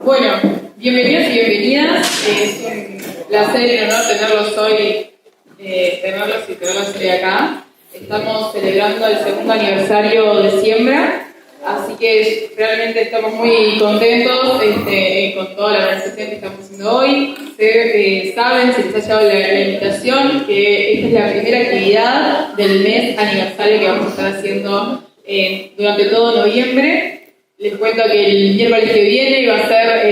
Bueno, bienvenidos y bienvenidas. Es un placer y un honor tenerlos hoy, tenerlos hoy acá. Estamos celebrando el segundo aniversario de Siembra, así que realmente estamos muy contentos con toda la organización que estamos haciendo hoy. Saben, si les ha llegado la invitación, que esta es la primera actividad del mes aniversario que vamos a estar haciendo durante todo noviembre. Les cuento que el miércoles que viene va a ser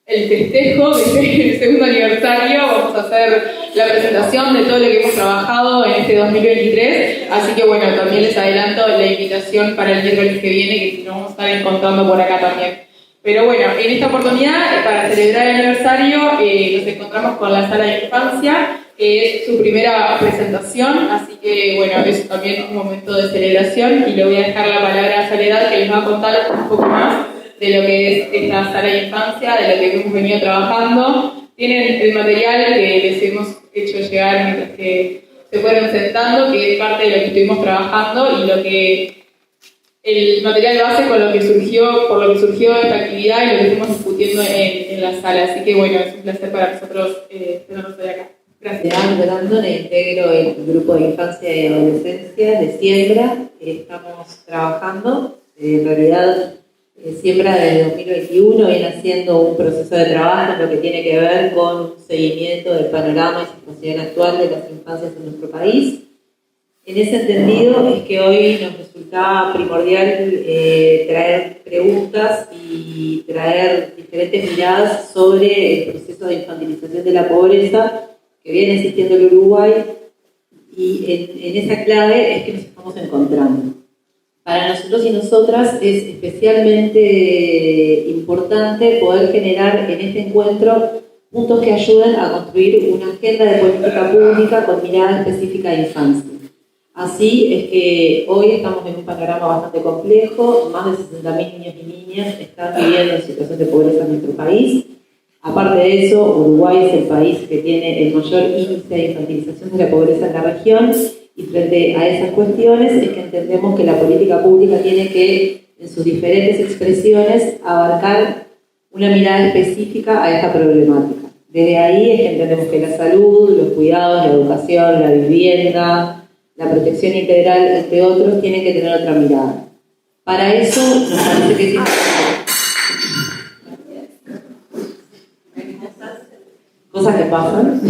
el festejo del segundo aniversario. Vamos a hacer la presentación de todo lo que hemos trabajado en este 2023. Así que bueno, también les adelanto la invitación para el miércoles que viene, que si no vamos a estar encontrando por acá también. Pero bueno, en esta oportunidad, para celebrar el aniversario, nos encontramos con la Sala de Infancia, que es su primera presentación, así que bueno, es también un momento de celebración y le voy a dejar la palabra a Soledad, que les va a contar un poco más de lo que es esta Sala de Infancia, de lo que hemos venido trabajando. Tienen el material que les hemos hecho llegar mientras que se fueron sentando, que es parte de lo que estuvimos trabajando y lo que el material base por lo que surgió esta actividad y lo que estuvimos discutiendo en la sala. Así que bueno, es un placer para nosotros tenerlos hoy acá. Gracias. Brandon, integro el grupo de infancia y adolescencia de Siembra. Estamos trabajando, en realidad Siembra desde 2021 viene haciendo un proceso de trabajo en lo que tiene que ver con un seguimiento del panorama y situación actual de las infancias en nuestro país. En ese entendido es que hoy nos resultaba primordial traer preguntas y traer diferentes miradas sobre el proceso de infantilización de la pobreza que viene existiendo en Uruguay, y en esa clave es que nos estamos encontrando. Para nosotros y nosotras es especialmente importante poder generar en este encuentro puntos que ayuden a construir una agenda de política pública con mirada específica de infancia. Así es que hoy estamos en un panorama bastante complejo. Más de 60.000 niños y niñas están viviendo en situación de pobreza en nuestro país. Aparte de eso, Uruguay es el país que tiene el mayor índice de infantilización de la pobreza en la región, y frente a esas cuestiones es que entendemos que la política pública tiene que, en sus diferentes expresiones, abarcar una mirada específica a esta problemática. Desde ahí es que entendemos que la salud, los cuidados, la educación, la vivienda, la protección integral, entre otros, tienen que tener otra mirada. Para eso nos parece que es cosas que pasan,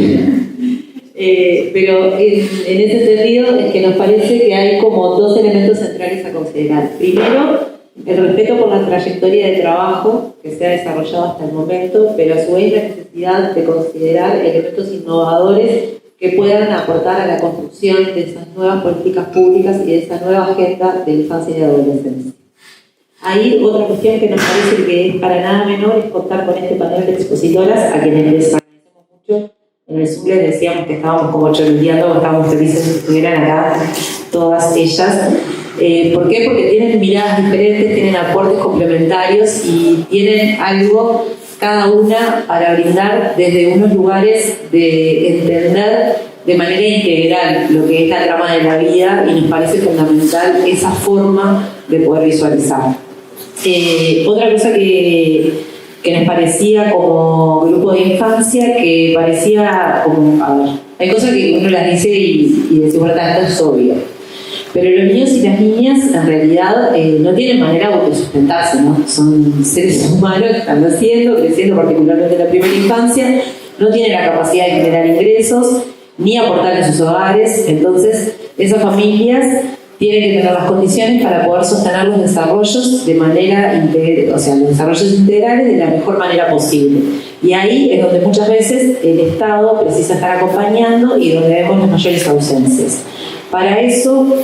pero en ese sentido es que nos parece que hay como dos elementos centrales a considerar. Primero, el respeto por la trayectoria de trabajo que se ha desarrollado hasta el momento, pero a su vez la necesidad de considerar elementos innovadores que puedan aportar a la construcción de esas nuevas políticas públicas y de esa nueva agenda de infancia y de adolescencia. Ahí otra cuestión que nos parece que es para nada menor es contar con este panel de expositoras, a quienes les agradecemos mucho. En el Zoom les decíamos que estábamos como chorreando, estábamos felices de que estuvieran acá todas ellas. ¿Por qué? Porque tienen miradas diferentes, tienen aportes complementarios y tienen algo cada una para brindar desde unos lugares de entender de manera integral lo que es la trama de la vida, y nos parece fundamental esa forma de poder visualizar. Otra cosa que nos parecía como grupo de infancia, que parecía como, a ver, hay cosas que uno las dice y decimos, bueno, esto es obvio, pero los niños y las niñas en realidad no tienen manera de autosustentarse, ¿no? Son seres humanos que están naciendo, creciendo, particularmente en la primera infancia, no tienen la capacidad de generar ingresos ni aportar en sus hogares. Entonces esas familias tienen que tener las condiciones para poder sostener los desarrollos de manera integral, o sea, los desarrollos integrales de la mejor manera posible. Y ahí es donde muchas veces el Estado precisa estar acompañando y donde vemos las mayores ausencias. Para eso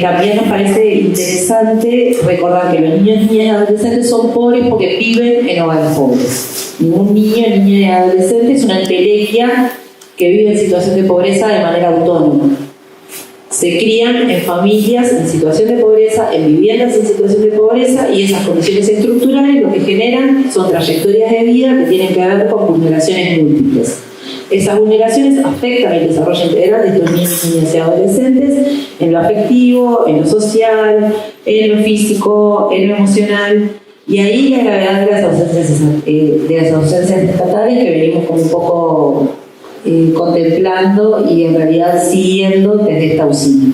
también nos parece interesante recordar que los niños, niñas y adolescentes son pobres porque viven en hogares pobres. Ningún niño, niña y adolescente es una entelequia que vive en situación de pobreza de manera autónoma. Se crían en familias en situación de pobreza, en viviendas en situación de pobreza, y esas condiciones estructurales lo que generan son trayectorias de vida que tienen que ver con vulneraciones múltiples. Esas vulneraciones afectan el desarrollo integral de estos niños, niñas y adolescentes en lo afectivo, en lo social, en lo físico, en lo emocional, Y ahí la gravedad de las ausencias estatales que venimos como un poco contemplando y en realidad siguiendo desde esta usina.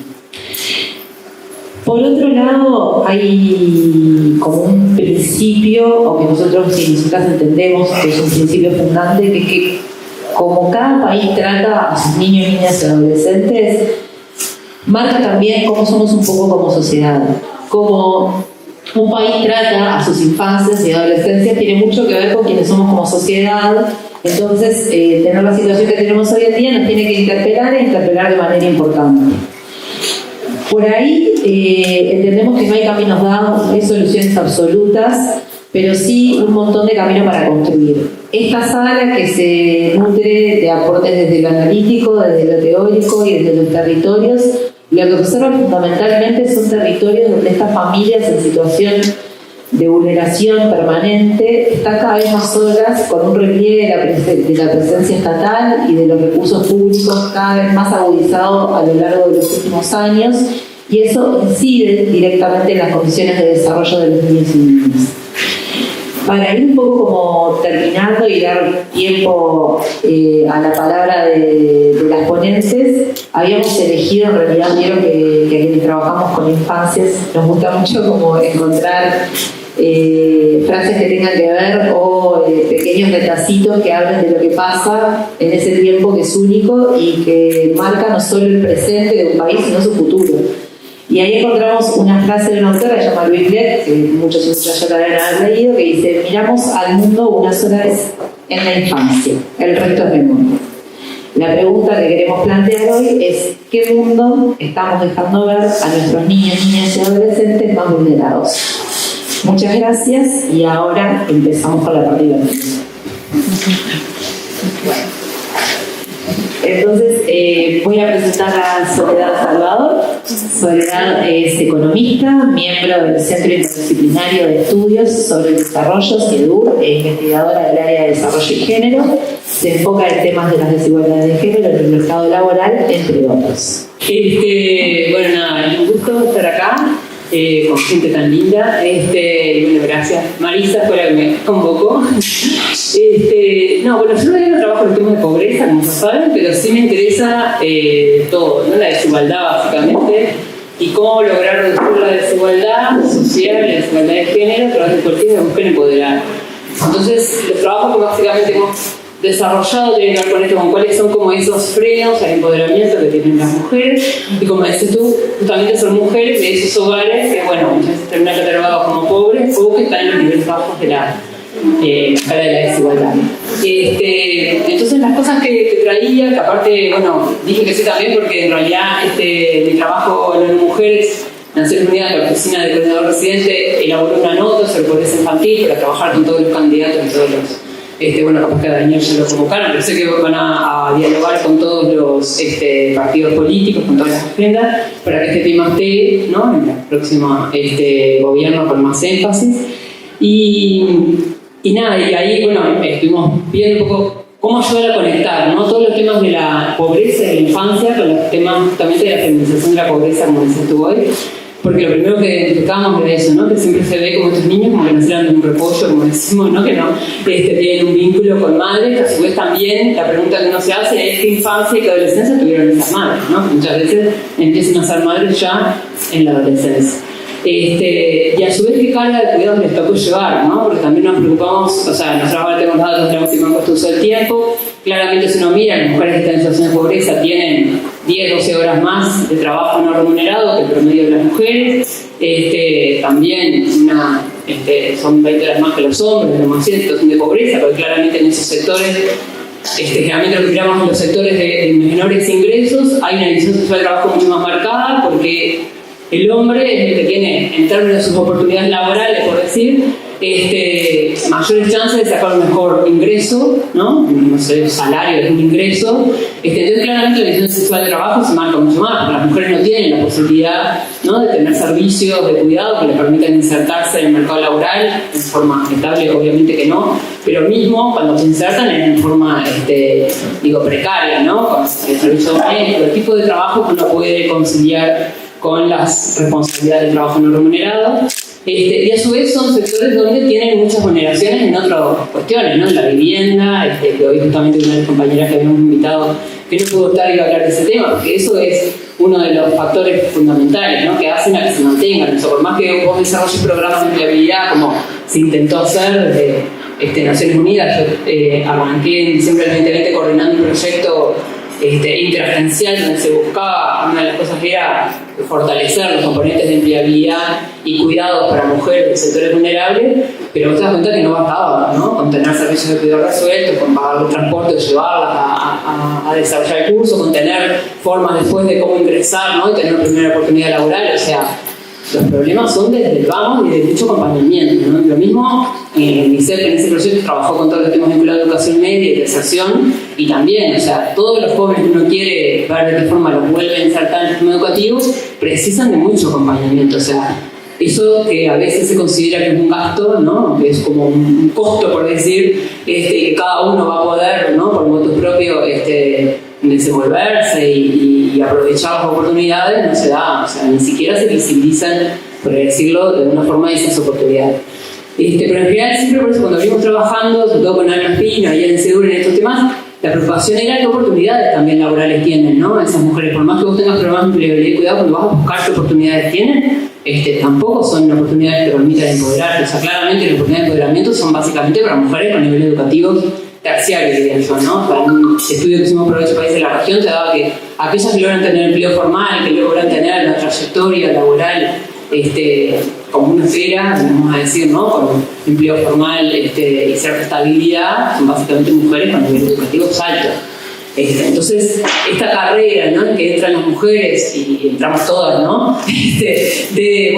Por otro lado, hay como un principio, o que nosotros y nosotras entendemos que es un principio fundante, que es que como cada país trata a sus niños, niñas y adolescentes, marca también cómo somos un poco como sociedad. Como un país trata a sus infancias y adolescencias tiene mucho que ver con quienes somos como sociedad. Entonces, tener la situación que tenemos hoy en día nos tiene que interpelar e interpelar de manera importante. Por ahí entendemos que no hay caminos dados, no hay soluciones absolutas, pero sí un montón de camino para construir. Esta sala que se nutre de aportes desde lo analítico, desde lo teórico y desde los territorios, lo que observa fundamentalmente son territorios donde estas familias en situación de vulneración permanente están cada vez más solas, con un repliegue de la presencia estatal y de los recursos públicos cada vez más agudizado a lo largo de los últimos años, y eso incide directamente en las condiciones de desarrollo de los niños y niñas. Para ir un poco como terminando y dar tiempo a la palabra de las ponentes, habíamos elegido, en realidad vieron que a quienes trabajamos con infancias nos gusta mucho como encontrar frases que tengan que ver o pequeños retacitos que hablen de lo que pasa en ese tiempo que es único y que marca no solo el presente de un país, sino su futuro. Y ahí encontramos una frase de una autora que se llama Louise Gluck, que muchos y muchas ya la deben haber leído, que dice: miramos al mundo una sola vez en la infancia, el resto es memoria. La pregunta que queremos plantear hoy es: ¿qué mundo estamos dejando ver a nuestros niños, niñas y adolescentes más vulnerados? Muchas gracias y ahora empezamos con la parte divertida. Entonces voy a presentar a Soledad Salvador. Soledad es economista, miembro del Centro Interdisciplinario de Estudios sobre el Desarrollo, CIEDUR, e investigadora del área de Desarrollo y Género. Se enfoca en temas de las desigualdades de género en el mercado laboral, entre otros. Bueno, nada, un gusto estar acá. Con gente tan linda. Bueno, gracias. Marisa fue la que me convocó. Bueno, yo no trabajo en el tema de pobreza, como ya saben, pero sí me interesa todo, ¿no? La desigualdad, básicamente, y cómo lograr reducir la desigualdad social, la desigualdad de género, a través de políticas que busquen empoderar. Entonces, los trabajos que básicamente hemos desarrollado tienen que ver con esto, con cuáles son como esos frenos al empoderamiento que tienen las mujeres, y como decís tú, justamente son mujeres de esos hogares que, bueno, muchas veces terminan catalogados como pobres o que están en los niveles bajos de la escala de la desigualdad. Entonces las cosas que traía, que aparte, bueno, dije que sí también porque en realidad mi trabajo en mujeres, Naciones Unidas, la oficina de coordinador residente, elaboró una nota sobre pobreza infantil para trabajar con todos los candidatos y todos los bueno, capaz que a Daniel ya lo convocaron, pero sé que van a dialogar con todos los partidos políticos, con todas las agendas, para que este tema esté, ¿no?, en el próximo gobierno con más énfasis. Y nada, y ahí, bueno, estuvimos viendo un poco cómo ayudar a conectar, ¿no?, todos los temas de la pobreza de la infancia con los temas justamente de la feminización de la pobreza, como dices tú hoy. Porque lo primero que identificábamos era eso, ¿no?, que siempre se ve como estos niños como que nacieron de un repollo, como decimos, ¿no?, que no tienen un vínculo con madres, que a su vez también la pregunta que uno se hace es qué infancia y qué adolescencia tuvieron esas madres, ¿no?, que muchas veces empiezan a ser madres ya en la adolescencia. Y a su vez qué carga de cuidados les tocó llevar, ¿no?, porque también nos preocupamos, o sea, nosotros ahora tenemos datos de la última encuesta de uso del tiempo. Claramente si uno mira, las mujeres que están en situación de pobreza tienen 10-12 horas más de trabajo no remunerado que el promedio de las mujeres. También son 20 horas más que los hombres, en situación de pobreza, porque claramente en esos sectores, generalmente lo que miramos en los sectores de menores ingresos, hay una división sexual de trabajo mucho más marcada, porque el hombre es el que tiene, en términos de sus oportunidades laborales, por decir, mayores chances de sacar un mejor ingreso, ¿no? No sé, el salario es un ingreso. Entonces, claramente la división sexual de trabajo se marca mucho más, porque las mujeres no tienen la posibilidad, ¿no?, de tener servicios de cuidado que les permitan insertarse en el mercado laboral en forma estable, obviamente que no, pero mismo cuando se insertan es en forma, precaria, ¿no?, con el servicio doméstico, el tipo de trabajo que uno puede conciliar con las responsabilidades del trabajo no remunerado. Y a su vez son sectores donde tienen muchas vulneraciones en otras cuestiones, ¿no? En la vivienda, que hoy justamente una de las compañeras que habíamos invitado que no pudo estar y hablar de ese tema, porque eso es uno de los factores fundamentales, ¿no? Que hacen a que se mantengan. O sea, por más que vos desarrolles programas de empleabilidad, como se intentó hacer desde Naciones Unidas, yo arranqué en diciembre del 2020 coordinando un proyecto interagencial donde se buscaba, una de las cosas era fortalecer los componentes de empleabilidad y cuidados para mujeres de sectores vulnerables, pero vos te das cuenta que no bastaba, ¿no? Con tener servicios de cuidado resueltos, con pagar el transporte, llevarlas a desarrollar el curso, con tener formas después de cómo ingresar, ¿no? Y tener una primera oportunidad laboral, o sea, los problemas son desde el vamos y de mucho acompañamiento, ¿no? Lo mismo, MISEP en ese proyecto trabajó con todos los temas vinculados a educación media y de deserción, y también, o sea, todos los jóvenes que uno quiere ver de qué forma los vuelven a insertar en el sistema educativo precisan de mucho acompañamiento, o sea, eso que a veces se considera que es un gasto, ¿no? Que es como un costo, por decir, que cada uno va a poder, ¿no? Por motus propio, desenvolverse y aprovechar las oportunidades, no se da, o sea, ni siquiera se visibilizan, por decirlo de una forma, esas oportunidades. Pero en general, siempre por eso, cuando venimos trabajando, sobre todo con Alma Espina y en Sedur en estos temas, la preocupación era qué oportunidades también laborales tienen, ¿no? Esas mujeres, por más que vos tengas programas de empleabilidad y cuidado, cuando vas a buscar qué oportunidades tienen, tampoco son oportunidades que te permitan empoderarte. O sea, claramente las oportunidades de empoderamiento son básicamente para mujeres con nivel educativo terciario, diría yo, ¿no? O sea, un estudio que hicimos por 8 países de la región te daba que aquellas que logran tener empleo formal, que logran tener una trayectoria laboral como una esfera, vamos a decir, ¿no? Con empleo formal y cierta estabilidad, son básicamente mujeres con nivel educativo alto. Entonces, esta carrera, ¿no? En que entran las mujeres y entramos todas, ¿no? Seguir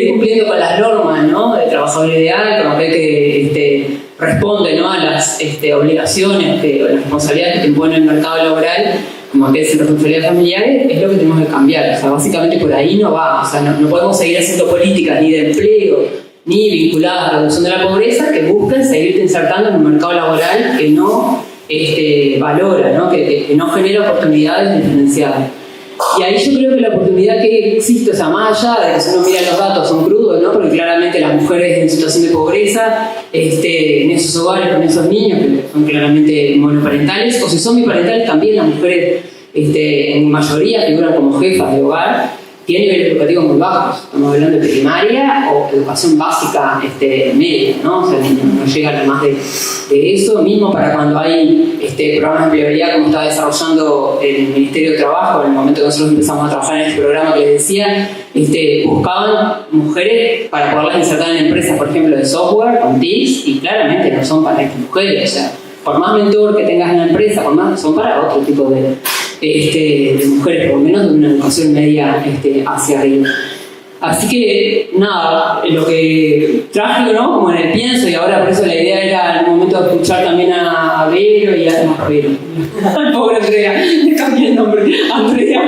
cumpliendo con las normas, ¿no? De trabajador ideal, con aquel que responde, ¿no? A las obligaciones o las responsabilidades que te impone el mercado laboral, como aquel sin responsabilidades familiares, es lo que tenemos que cambiar. O sea, básicamente por ahí no va. O sea, no podemos seguir haciendo políticas ni de empleo ni vinculadas a la reducción de la pobreza que busquen seguirte insertando en un mercado laboral que no valora, ¿no? Que no genera oportunidades diferenciadas. Y ahí yo creo que la oportunidad que existe, o sea, más allá de que si uno mira los datos son crudos, ¿no? Porque claramente las mujeres en situación de pobreza, en esos hogares con esos niños que son claramente monoparentales, o si son biparentales también las mujeres en mayoría figuran como jefas de hogar, tienen niveles educativos muy bajos. Estamos hablando de primaria o educación básica media, ¿no? O sea, no llegan a más de eso. Mismo para cuando hay programas de empleabilidad como está desarrollando el Ministerio de Trabajo, en el momento que nosotros empezamos a trabajar en este programa que les decía, buscaban mujeres para poderlas insertar en empresas, por ejemplo, de software, con TICs, y claramente no son para estas mujeres. O sea, por más mentor que tengas en la empresa, por más, son para otro tipo de mujeres, por lo menos de una educación media hacia arriba. Así que, nada, lo que trágico, ¿no? Como en el pienso, y ahora por eso la idea era en un momento de escuchar también a Vero y a Vero. Pobre Andrea, le cambié el nombre. Andrea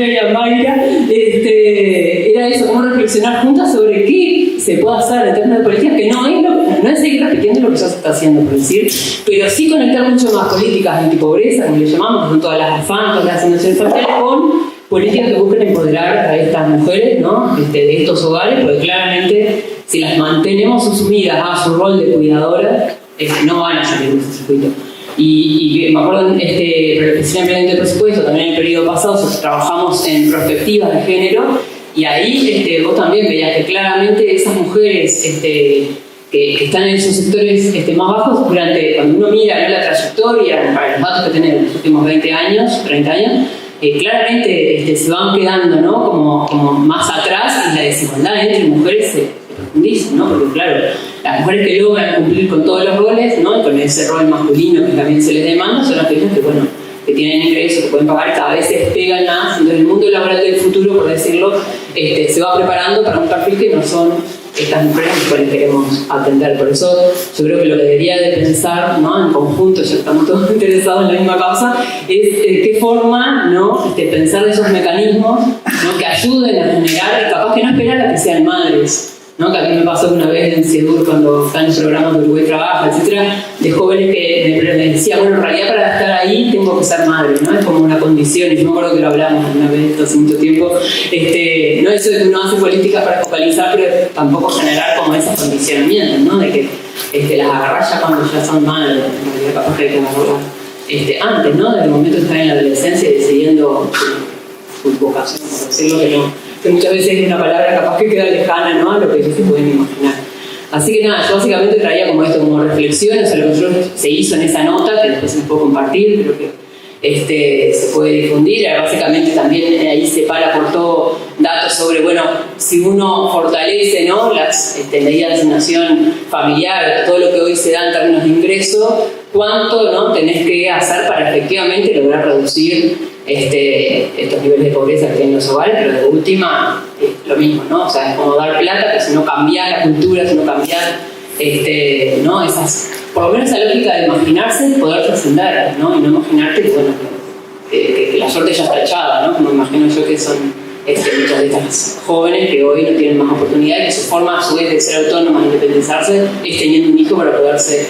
y a Mayra. Era eso, cómo reflexionar juntas sobre qué se puede hacer en términos de políticas, que no es seguir repitiendo lo que ya se está haciendo, por decir, pero sí conectar mucho más políticas antipobreza, como le llamamos, con todas las AFAN, las asignaciones sociales, con políticas que busquen empoderar a estas mujeres, ¿no? De estos hogares, porque claramente si las mantenemos sumidas a su rol de cuidadora, no van a salir de ese circuito. Y me acuerdo, especialmente el presupuesto, también en el periodo pasado trabajamos en perspectivas de género, y ahí vos también veías que claramente esas mujeres que están en esos sectores más bajos, cuando uno mira, ¿no? La trayectoria, para los datos que tenemos en los últimos 20 años, 30 años, claramente se van quedando, ¿no? como más atrás, y la desigualdad entre mujeres se profundiza, ¿no? Porque claro, las mujeres que logran cumplir con todos los roles, ¿no? Y con ese rol masculino que también se les demanda, son aquellas que tienen ingresos, que pueden pagar, y cada vez se despegan más. Entonces el mundo laboral del futuro, por decirlo, se va preparando para un perfil que no son estas mujeres a las cuales queremos atender. Por eso yo creo que lo que debería de pensar, ¿no? En conjunto, ya estamos todos interesados en la misma causa, es qué forma, ¿no? Pensar esos mecanismos, ¿no? Que ayuden a generar, y capaz que no esperar a que sean madres, ¿no? Que a mí me pasó una vez en CEDUR cuando están en el programa de Uruguay Trabaja, etcétera, de jóvenes que me decían, bueno, en realidad para estar ahí tengo que ser madre, ¿no? Es como una condición, y yo me acuerdo que lo hablamos una vez hace mucho tiempo, no eso de que uno hace políticas para focalizar, pero tampoco generar como esos condicionamientos, ¿no? De que las agarras ya cuando ya son madres, en realidad capaz que hay como antes, ¿no? Del momento de estar en la adolescencia y decidiendo su vocación, por decirlo, que muchas veces es una palabra capaz que queda lejana, ¿no? A lo que ellos se pueden imaginar. Así que nada, yo básicamente traía como esto, como reflexiones a lo que se hizo en esa nota, que después se les puedo compartir, creo que se puede difundir. Básicamente también ahí se aportó datos sobre, bueno, si uno fortalece, ¿no? Las medidas de asignación familiar, todo lo que hoy se da en términos de ingreso, cuánto, ¿no? Tenés que hacer para efectivamente lograr reducir estos niveles de pobreza que tienen los hogares, pero de última lo mismo, ¿no? O sea, es como dar plata, pero si no cambiar la cultura, si no cambiar, ¿no? Por lo menos esa lógica de imaginarse y poder trascender, ¿no? Y no imaginarte que, bueno, que la suerte ya está echada, ¿no? Como imagino yo que son muchas de estas jóvenes que hoy no tienen más oportunidades, que su forma a su vez de ser autónomas, independizarse, es teniendo un hijo para poderse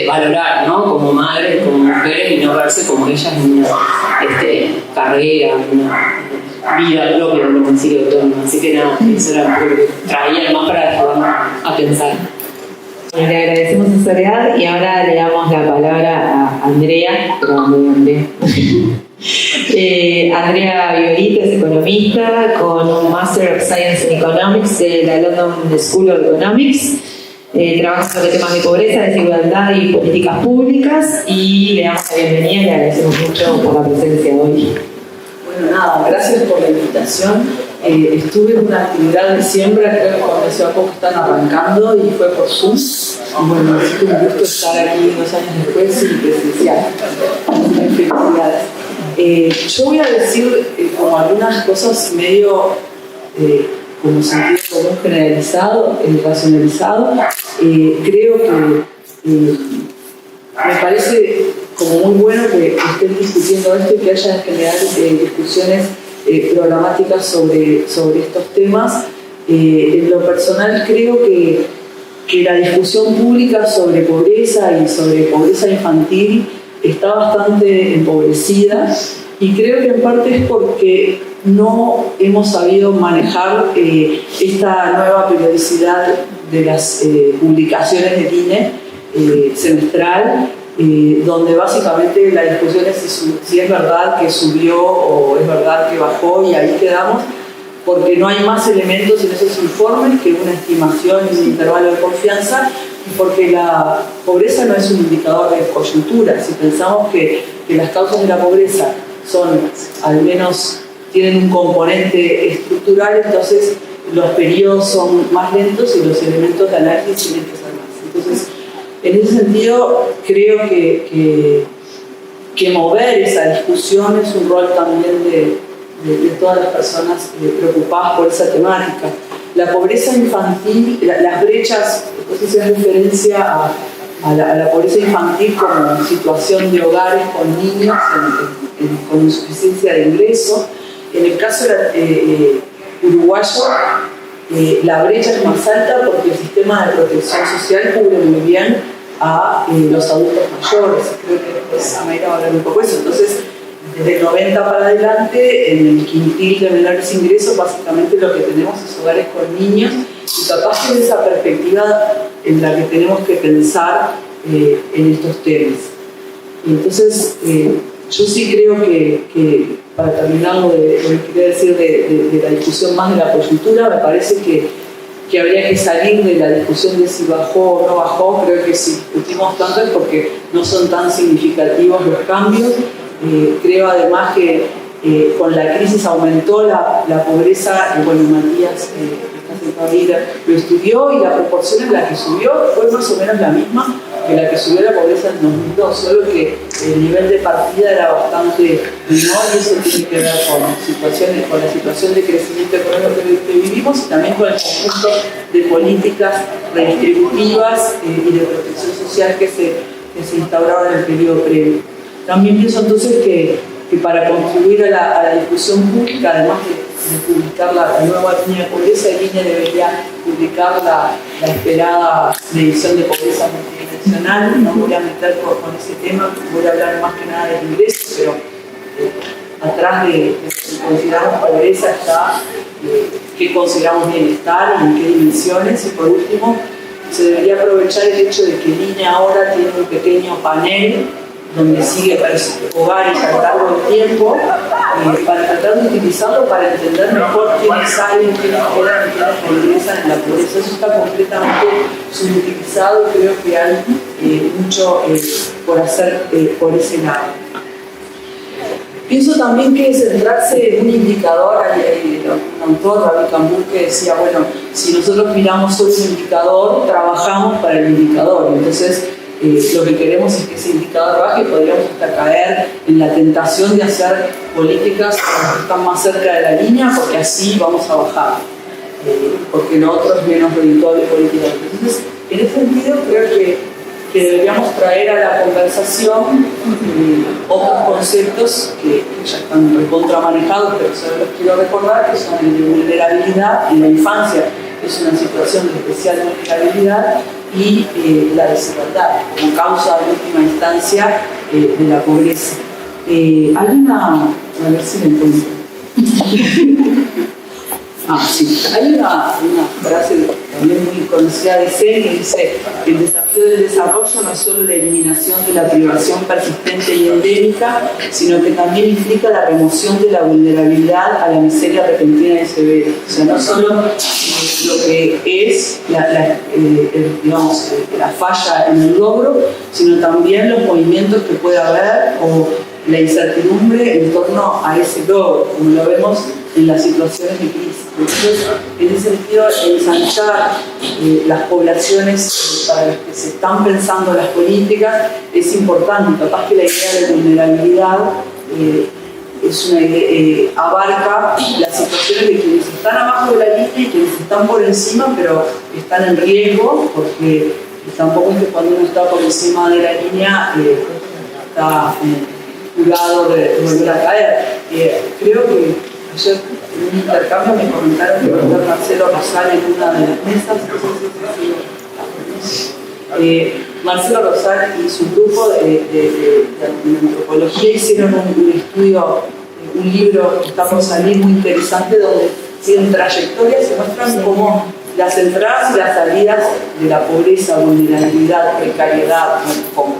valorar, ¿no? Como madres, como mujeres, y no verse como ellas en una carrera, una vida propia donde consigue autónoma. Así que nada, eso era lo que traía más para ayudarnos a pensar. Le agradecemos a Soledad y ahora le damos la palabra a Andrea, Andrea Violita es economista con un Master of Science in Economics de la London School of Economics. Trabaja sobre temas de pobreza, desigualdad y políticas públicas, y le damos la bienvenida y le agradecemos mucho por la presencia hoy. Bueno, nada, gracias por la invitación. Estuve en una actividad de siembra, creo que cuando hace poco están arrancando, y fue por Zoom. Y bueno, así que un gusto estar aquí 2 años después y presencial. Felicidades. Yo voy a decir como algunas cosas medio como sentido común generalizado, racionalizado. Creo que me parece como muy bueno que estén discutiendo esto y que haya en general discusiones programáticas sobre estos temas. En lo personal creo que la discusión pública sobre pobreza y sobre pobreza infantil está bastante empobrecida, y creo que en parte es porque no hemos sabido manejar esta nueva periodicidad de las publicaciones del INE semestral, donde básicamente la discusión es si es verdad que subió o es verdad que bajó, y ahí quedamos, porque no hay más elementos en esos informes que una estimación y un intervalo de confianza, y porque la pobreza no es un indicador de coyuntura. Si pensamos que las causas de la pobreza al menos tienen un componente estructural, entonces los periodos son más lentos y los elementos de análisis tienen que ser más. Entonces, en ese sentido, creo que mover esa discusión es un rol también de todas las personas preocupadas por esa temática. La pobreza infantil, las brechas, entonces se hace referencia a la pobreza infantil como situación de hogares con niños con insuficiencia de ingreso. En el caso uruguayo, la brecha es más alta porque el sistema de protección social cubre muy bien a los adultos mayores. Creo que después América va a hablar un poco de eso. Entonces, desde el 90 para adelante, en el quintil de menores ingresos, básicamente lo que tenemos es hogares con niños, y capaz que es esa perspectiva en la que tenemos que pensar en estos temas. Y entonces, yo sí creo que para terminar lo que quería decir de la discusión más de la coyuntura, me parece que habría que salir de la discusión de si bajó o no bajó. Creo que si discutimos tanto es porque no son tan significativos los cambios. Creo además que con la crisis aumentó la pobreza, y bueno, Matías lo estudió, y la proporción en la que subió fue más o menos la misma que la que subió la pobreza en 2002, solo que el nivel de partida era bastante menor, y eso tiene que ver con la situación de crecimiento económico que vivimos, y también con el conjunto de políticas redistributivas y de protección social que se instauraron en el periodo previo. También pienso entonces que para contribuir a la discusión pública, además publicar la nueva línea de pobreza. El INE debería publicar la esperada medición de pobreza multidimensional. No voy a meter con ese tema, voy a hablar más que nada del ingreso, pero atrás de lo que consideramos pobreza está qué consideramos bienestar y en qué dimensiones. Y por último, se debería aprovechar el hecho de que el INE ahora tiene un pequeño panel donde sigue hogares a lo largo del tiempo, para tratar de utilizarlo para entender mejor quiénes salen, quiénes quedan y quiénes progresan en la pobreza. Eso está completamente subutilizado y creo que hay mucho por hacer por ese lado. Pienso también que centrarse en un indicador, hay un autor, David Campbell, que decía, bueno, si nosotros miramos solo un indicador, trabajamos para el indicador. Entonces, lo que queremos es que ese indicador baje y podríamos hasta caer en la tentación de hacer políticas que están más cerca de la línea, porque así vamos a bajar, porque lo otro es menos redituable políticamente. Entonces, en ese sentido, creo que deberíamos traer a la conversación otros conceptos que ya están recontra manejados, pero solo los quiero recordar, que son el de vulnerabilidad y la infancia, que es una situación de especial vulnerabilidad, y la desigualdad como causa en última instancia de la pobreza. Hay a ver si me encuentro. Sí. Hay una frase también muy conocida de Sen que dice: el desafío del desarrollo no es solo la eliminación de la privación persistente y endémica, sino que también implica la remoción de la vulnerabilidad a la miseria repentina y severa. O sea, no solo lo que es la falla en el logro, sino también los movimientos que puede haber o la incertidumbre en torno a ese logro, como lo vemos en las situaciones de crisis. Entonces, en ese sentido, ensanchar las poblaciones para las que se están pensando las políticas es importante. Capaz que la idea de vulnerabilidad es una idea, abarca las situaciones de quienes están abajo de la línea y quienes están por encima, pero están en riesgo, porque tampoco es que cuando uno está por encima de la línea está jurado de volver a caer. Creo que ayer en un intercambio me comentaron que va a estar Marcelo Rosal en una de las mesas. Marcelo Rosal y su grupo de antropología hicieron un estudio, un libro que está por salir muy interesante, donde siguen trayectorias y muestran cómo las entradas y las salidas de la pobreza, vulnerabilidad, precariedad, como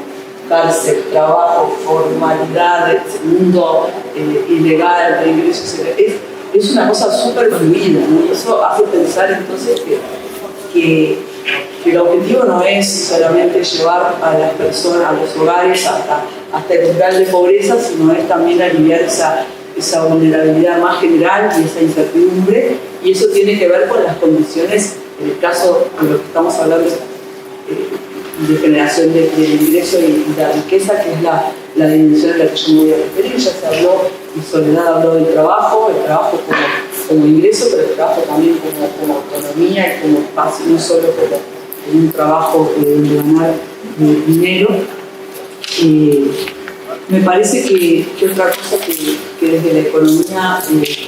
cárcel, trabajo, formalidad, mundo ilegal de ingresos, es una cosa súper fluida, ¿no? Y eso hace pensar entonces que el objetivo no es solamente llevar a las personas, a los hogares hasta el umbral de pobreza, sino es también aliviar esa vulnerabilidad más general y esa incertidumbre, y eso tiene que ver con las condiciones, en el caso de lo que estamos hablando de generación de ingreso y la riqueza, que es la dimensión a la que yo me voy a referir. Ya se habló, y Soledad habló del trabajo como ingreso, pero el trabajo también como autonomía y como espacio, no solo como un trabajo de ganar dinero. Me parece que otra cosa que desde la economía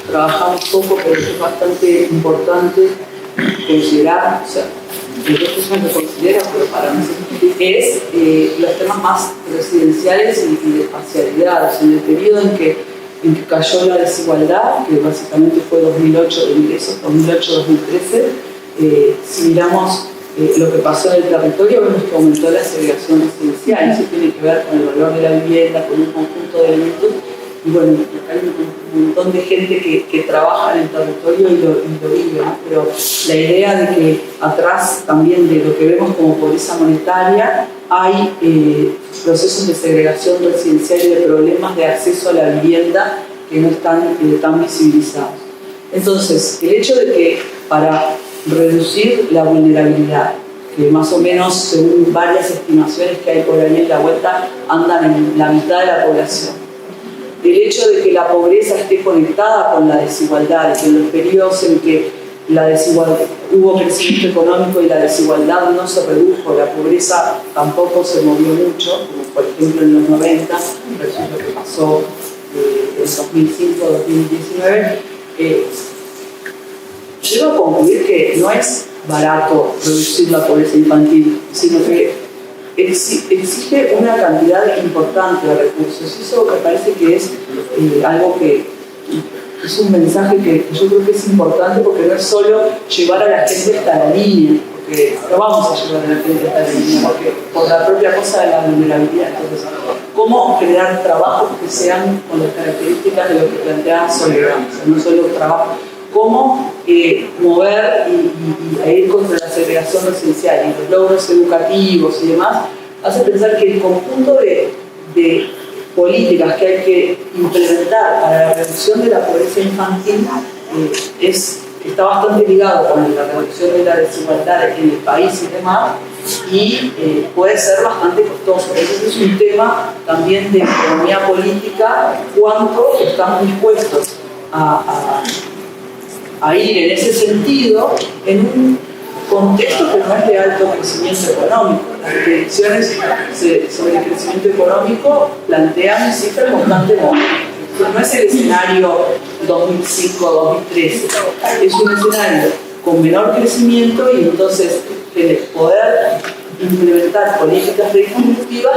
trabajamos poco, pero es bastante importante considerar, o sea, muchas personas lo consideran, pero para nosotros es los temas más residenciales y de espacialidad. O sea, en el periodo en que cayó la desigualdad, que básicamente fue 2008 de ingresos, 2008-2013, si miramos lo que pasó en el territorio, vemos que aumentó la segregación residencial. Eso tiene que ver con el valor de la vivienda, con un conjunto de elementos. Y bueno, hay un montón de gente que trabaja en el territorio y lo vive, ¿no? Pero la idea de que atrás también de lo que vemos como pobreza monetaria hay procesos de segregación residencial y de problemas de acceso a la vivienda que no están tan visibilizados. Entonces, el hecho de que para reducir la vulnerabilidad, que más o menos, según varias estimaciones que hay por ahí en la vuelta, andan en la mitad de la población, el hecho de que la pobreza esté conectada con la desigualdad, que en los periodos en que hubo crecimiento económico y la desigualdad no se redujo, la pobreza tampoco se movió mucho, como por ejemplo en los 90, versus lo que pasó en 2005-2019, lleva a concluir que no es barato reducir la pobreza infantil, sino que exige una cantidad importante de recursos. Eso me parece que es algo que es un mensaje que yo creo que es importante, porque no es solo llevar a la gente hasta la línea, porque no vamos a llevar a la gente hasta la línea, porque por la propia cosa de la vulnerabilidad. Entonces, ¿cómo crear trabajos que sean con las características de lo que plantea Soledad? O sea, no solo trabajo, cómo mover y ir contra la segregación residencial y los logros educativos y demás, hace pensar que el conjunto de políticas que hay que implementar para la reducción de la pobreza infantil está bastante ligado con la reducción de la desigualdad en el país y demás, y puede ser bastante costoso. Ese es un tema también de economía política, cuánto estamos dispuestos a ir en ese sentido en un contexto que no es de alto crecimiento económico. Las predicciones sobre el crecimiento económico plantean cifras constantemente. No es el escenario 2005-2013, es un escenario con menor crecimiento, y entonces poder implementar políticas redistributivas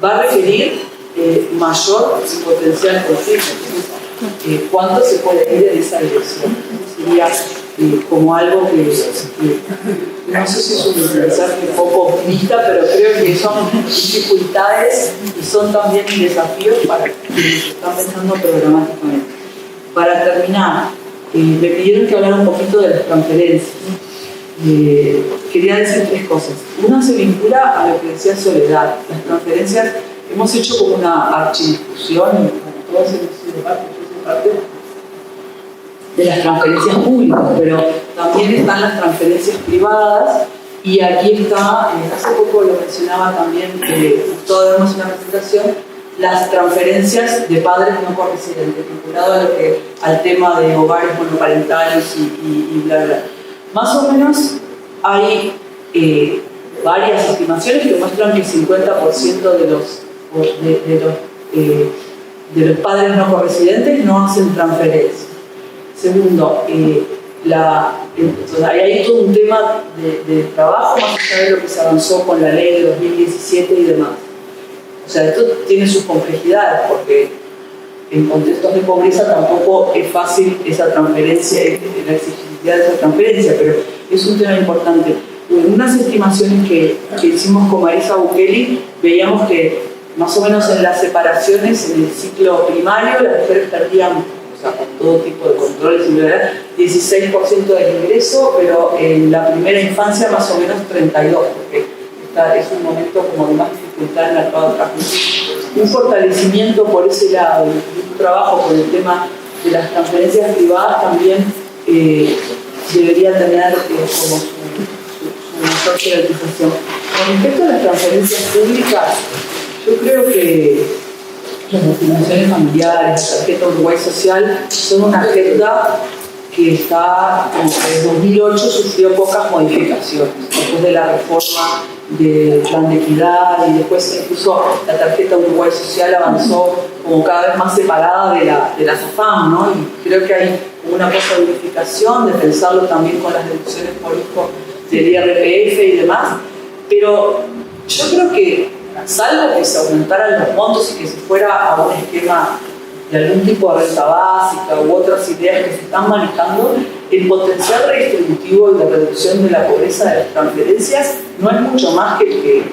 va a requerir mayor potencial profit. ¿Cuánto se puede ir en esa dirección? Sería como algo que no sé si es un mensaje un poco optimista, pero creo que son dificultades y son también desafíos para quienes están pensando programáticamente. Para terminar, me pidieron que hablara un poquito de las transferencias. Quería decir tres cosas. Una se vincula a lo que decía Soledad. Las transferencias, hemos hecho como una archidiscusión, todas hemos sido parte de las transferencias públicas, pero también están las transferencias privadas, y aquí está, hace poco lo mencionaba también, todos vemos una presentación, las transferencias de padres no corresidentes, vinculado al tema de hogares monoparentales y bla bla. Más o menos hay varias estimaciones que muestran que el 50% de los padres no corresidentes no hacen transferencias. Segundo, hay todo un tema de trabajo, más allá de lo que se avanzó con la ley de 2017 y demás. O sea, esto tiene sus complejidades, porque en contextos de pobreza tampoco es fácil esa transferencia, la exigibilidad de esa transferencia, pero es un tema importante. En unas estimaciones que hicimos con Marisa Bukeli, veíamos que más o menos en las separaciones en el ciclo primario las mujeres perdían, o sea, con todo tipo de controles y verdad, 16% del ingreso, pero en la primera infancia más o menos 32%, porque es un momento como de más dificultad en la transmisión. Un fortalecimiento por ese lado, un trabajo con el tema de las transferencias privadas también debería tener como su mayor jerarquización. Con respecto a las transferencias públicas, yo creo que las destinaciones familiares, la tarjeta Uruguay Social, son una agenda que está, como que en 2008 sufrió pocas modificaciones, después de la reforma del plan de equidad, y después incluso la tarjeta Uruguay Social avanzó como cada vez más separada de la SAFAM, ¿no? Y creo que hay una posibilificación de pensarlo también con las deducciones por hijo del IRPF y demás, pero yo creo que, salvo que se aumentaran los montos y que se fuera a un esquema de algún tipo de renta básica u otras ideas que se están manejando, el potencial redistributivo y de reducción de la pobreza de las transferencias no es mucho más que el que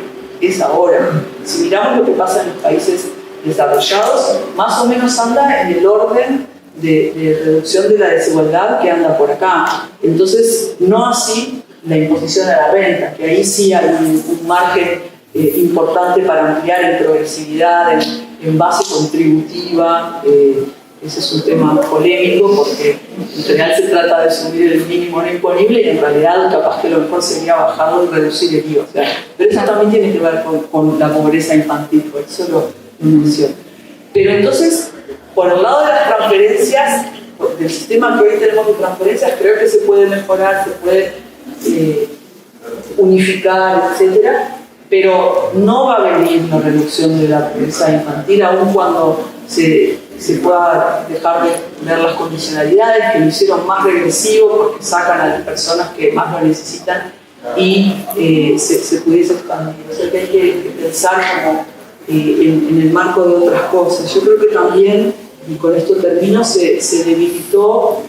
es ahora. Si miramos lo que pasa en los países desarrollados, más o menos anda en el orden de reducción de la desigualdad que anda por acá. Entonces, no así la imposición a la renta, que ahí sí hay un margen importante para ampliar en progresividad, en base contributiva. Ese es un tema polémico, porque en general se trata de subir el mínimo no imponible, y en realidad capaz que lo mejor sería bajarlo y reducir el IVA. O sea, pero eso también tiene que ver con la pobreza infantil, por eso lo menciono. Pero entonces, por el lado de las transferencias, del sistema que hoy tenemos de transferencias, creo que se puede mejorar, se puede unificar, etcétera, pero no va a venir la reducción de la pobreza infantil, aun cuando se se pueda dejar de ver las condicionalidades que lo hicieron más regresivo porque sacan a las personas que más lo necesitan y se pudiese expandir. O sea que hay que pensar como en el marco de otras cosas. Yo creo que también, y con esto termino, se debilitó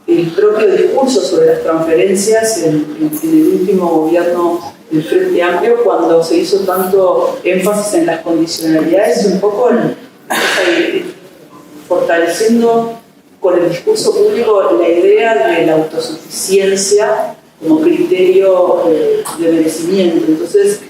el propio discurso sobre las transferencias en el último gobierno del Frente Amplio, cuando se hizo tanto énfasis en las condicionalidades, un poco fortaleciendo con el discurso público la idea de la autosuficiencia como criterio de merecimiento. Entonces,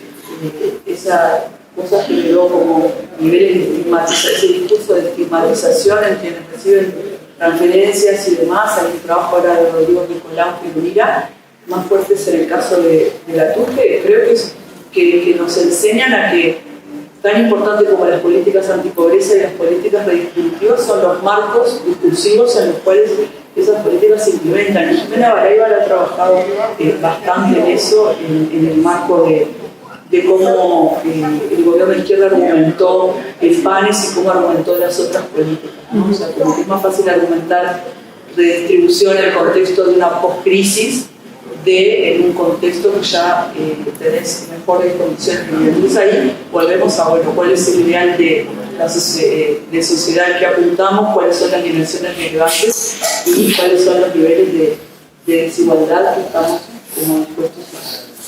esa cosa generó como niveles de estigmatización, ese discurso de estigmatización en quienes reciben transferencias y demás. Hay un trabajo ahora de Rodrigo Nicolau que mira más fuertes en el caso de la TUC, creo que nos enseñan a que tan importante como las políticas antipobreza y las políticas redistributivas son los marcos discursivos en los cuales esas políticas se implementan. Y Jimena Baraybar ha trabajado bastante en eso, en el marco de cómo el gobierno de izquierda argumentó el PANES y cómo argumentó las otras políticas, ¿no? O sea, como que es más fácil argumentar redistribución en el contexto de una post-crisis en un contexto que ya tenés mejores condiciones. Entonces ahí volvemos a, bueno, cuál es el ideal de sociedad al que apuntamos, cuáles son las dimensiones relevantes y cuáles son los niveles de desigualdad que estamos como dispuestos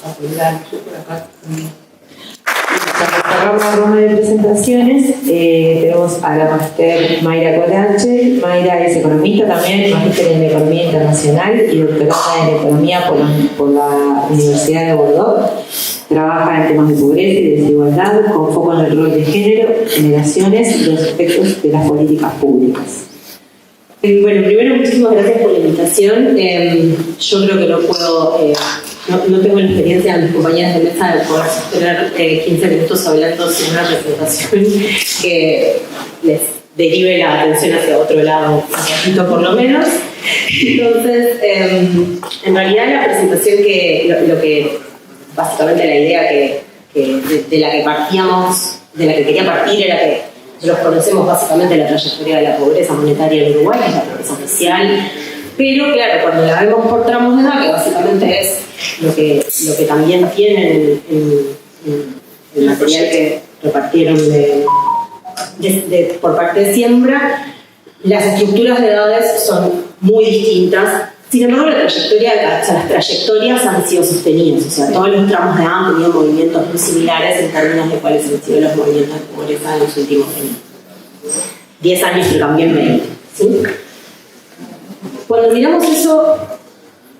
a apoyar. Yo por acá también. Cerramos la ronda de presentaciones. Tenemos a la máster Mayra Colache. Mayra es economista también, magíster en Economía Internacional y doctorada en Economía por la Universidad de Bordeaux. Trabaja en temas de pobreza y desigualdad, con foco en el rol de género, generaciones y los efectos de las políticas públicas. Bueno, primero, muchísimas gracias por la invitación. Yo creo que no puedo... No tengo la experiencia de mis compañeras de mesa de poder sostener 15 minutos hablando sin una presentación que les derive la atención hacia otro lado, un poquito por lo menos. Entonces, en realidad la presentación lo que básicamente la idea de la que partíamos, de la que quería partir era que nosotros conocemos básicamente la trayectoria de la pobreza monetaria en Uruguay, que es la pobreza oficial. Pero claro, cuando la vemos por tramos de edad, que básicamente es lo que también tienen el material que repartieron por parte de Siembra, las estructuras de edades son muy distintas. Sin embargo, las trayectorias han sido sostenidas. O sea, todos los tramos de edad han tenido movimientos muy similares en términos de cuáles han sido los movimientos de pobreza en los últimos 10 años, pero también 20. ¿Sí? Cuando miramos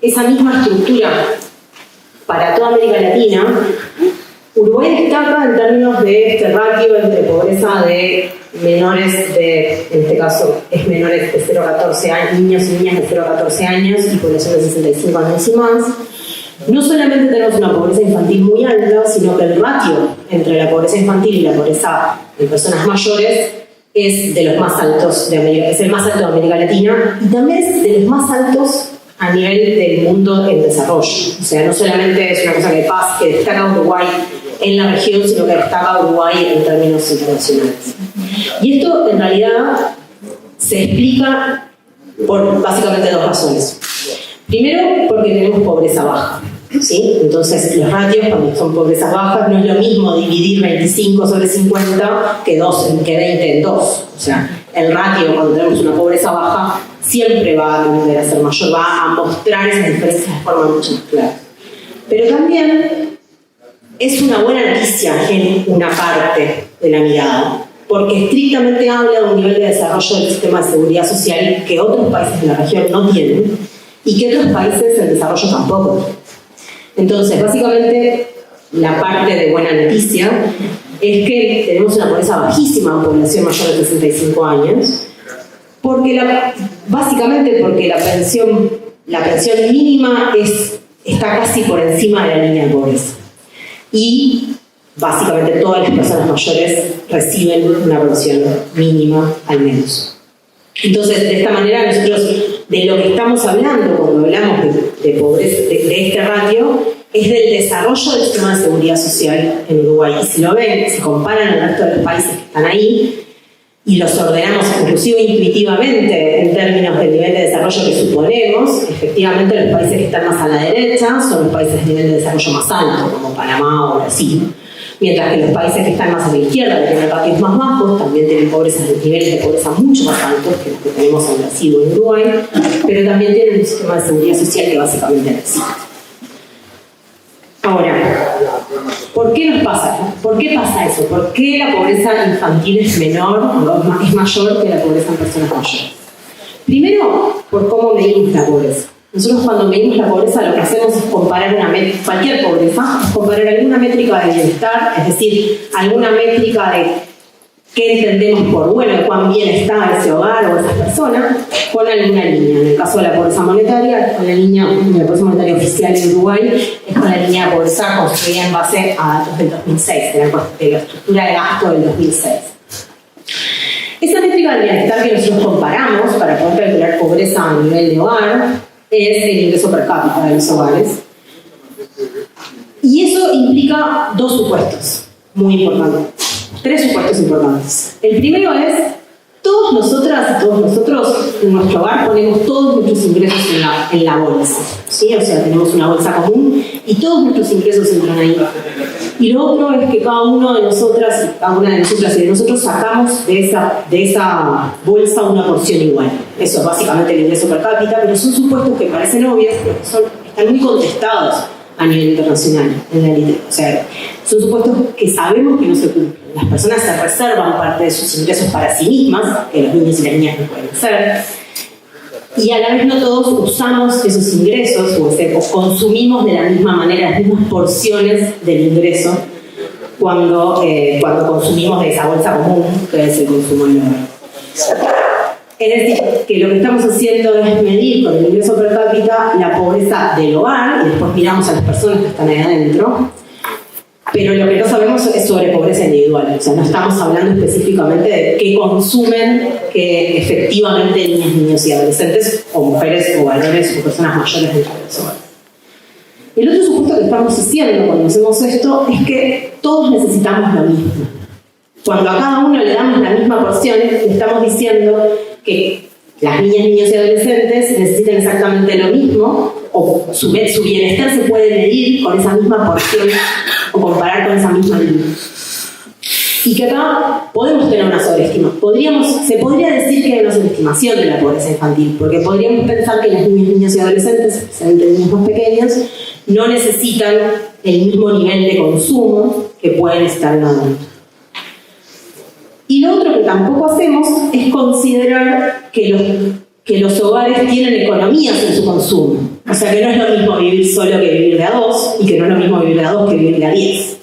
esa misma estructura para toda América Latina, Uruguay destaca en términos de este ratio entre pobreza de menores en este caso es menores de 0 a 14 años, niños y niñas de 0 a 14 años y población de 65 años y más. No solamente tenemos una pobreza infantil muy alta, sino que el ratio entre la pobreza infantil y la pobreza en personas mayores es de los más altos de América, es el más alto de América Latina y también es de los más altos a nivel del mundo en desarrollo. O sea, no solamente es una cosa que destaca Uruguay en la región, sino que destaca Uruguay en términos internacionales. Y esto en realidad se explica por básicamente dos razones. Primero, porque tenemos pobreza baja. ¿Sí? Entonces, los ratios, cuando son pobrezas bajas, no es lo mismo dividir 25 sobre 50 que 20 en 2. O sea, el ratio, cuando tenemos una pobreza baja, siempre va a tender a ser mayor, va a mostrar esas diferencias de forma mucho más clara. Pero también es una buena noticia en una parte de la mirada, porque estrictamente habla de un nivel de desarrollo del sistema de seguridad social que otros países de la región no tienen y que otros países en desarrollo tampoco tienen. Entonces, básicamente, la parte de buena noticia es que tenemos una pobreza bajísima en población mayor de 65 años, básicamente porque la pensión mínima está casi por encima de la línea de pobreza. Y básicamente todas las personas mayores reciben una pensión mínima al menos. Entonces, de esta manera, nosotros de lo que estamos hablando cuando hablamos de pobreza, de este ratio, es del desarrollo del sistema de seguridad social en Uruguay. Y si lo ven, si comparan el resto de los países que están ahí, y los ordenamos inclusive intuitivamente en términos del nivel de desarrollo que suponemos, efectivamente los países que están más a la derecha son los países de nivel de desarrollo más alto, como Panamá o Brasil, mientras que los países que están más a la izquierda, que tienen ratios más bajos, también tienen niveles de pobreza mucho más altos que los que tenemos en Brasil o en Uruguay, pero también tienen un sistema de seguridad social que básicamente no existe. Ahora, ¿por qué nos pasa? ¿Por qué pasa eso? ¿Por qué la pobreza infantil es menor o es mayor que la pobreza en personas mayores? Primero, por cómo medimos la pobreza. Nosotros cuando medimos la pobreza lo que hacemos es comparar cualquier pobreza, es comparar alguna métrica de bienestar, es decir, alguna métrica de qué entendemos por bueno, de cuán bien está ese hogar o esas personas, con alguna línea. En el caso de la pobreza monetaria, es con la línea de la pobreza monetaria oficial en Uruguay, es con la línea de pobreza construida en base a datos del 2006, de la estructura de gasto del 2006. Esa métrica de bienestar que nosotros comparamos para poder calcular pobreza a nivel de hogar es el ingreso per cápita de los hogares. Y eso implica dos supuestos muy importantes. Tres supuestos importantes. El primero es, todas nosotras y todos nosotros en nuestro hogar ponemos todos nuestros ingresos en la bolsa, ¿sí? O sea, tenemos una bolsa común y todos nuestros ingresos entran ahí. Y lo otro es que cada uno de nosotras, cada una de nosotras y de nosotros sacamos de esa bolsa una porción igual. Eso es básicamente el ingreso per cápita, pero son supuestos que parecen obvios, pero están muy contestados a nivel internacional en la literatura. O sea, son supuestos que sabemos que no se cumplen. Las personas se reservan parte de sus ingresos para sí mismas, que los niños y las niñas no pueden hacer, y a la vez no todos usamos esos ingresos o consumimos de la misma manera las mismas porciones del ingreso cuando consumimos de esa bolsa común, que es el consumo del hogar. Es decir, que lo que estamos haciendo es medir con el ingreso per cápita la pobreza del hogar y después miramos a las personas que están ahí adentro, pero lo que no sabemos es sobre pobreza individual. O sea, no estamos hablando específicamente de qué consumen que efectivamente niños y adolescentes o mujeres o varones o personas mayores dentro de los hogares. El otro supuesto que estamos haciendo cuando hacemos esto es que todos necesitamos lo mismo. Cuando a cada uno le damos la misma porción, le estamos diciendo que las niñas, niños y adolescentes necesitan exactamente lo mismo, o su bienestar se puede medir con esa misma porción o comparar con esa misma línea. Y que acá podemos tener una sobreestima. Se podría decir que hay una sobreestimación de la pobreza infantil, porque podríamos pensar que las niñas, niños y adolescentes, especialmente niños más pequeños, no necesitan el mismo nivel de consumo que pueden estar en adultos. Y lo otro que tampoco hacemos es considerar que los hogares tienen economías en su consumo. O sea, que no es lo mismo vivir solo que vivir de a dos, y que no es lo mismo vivir de a dos que vivir de a 10,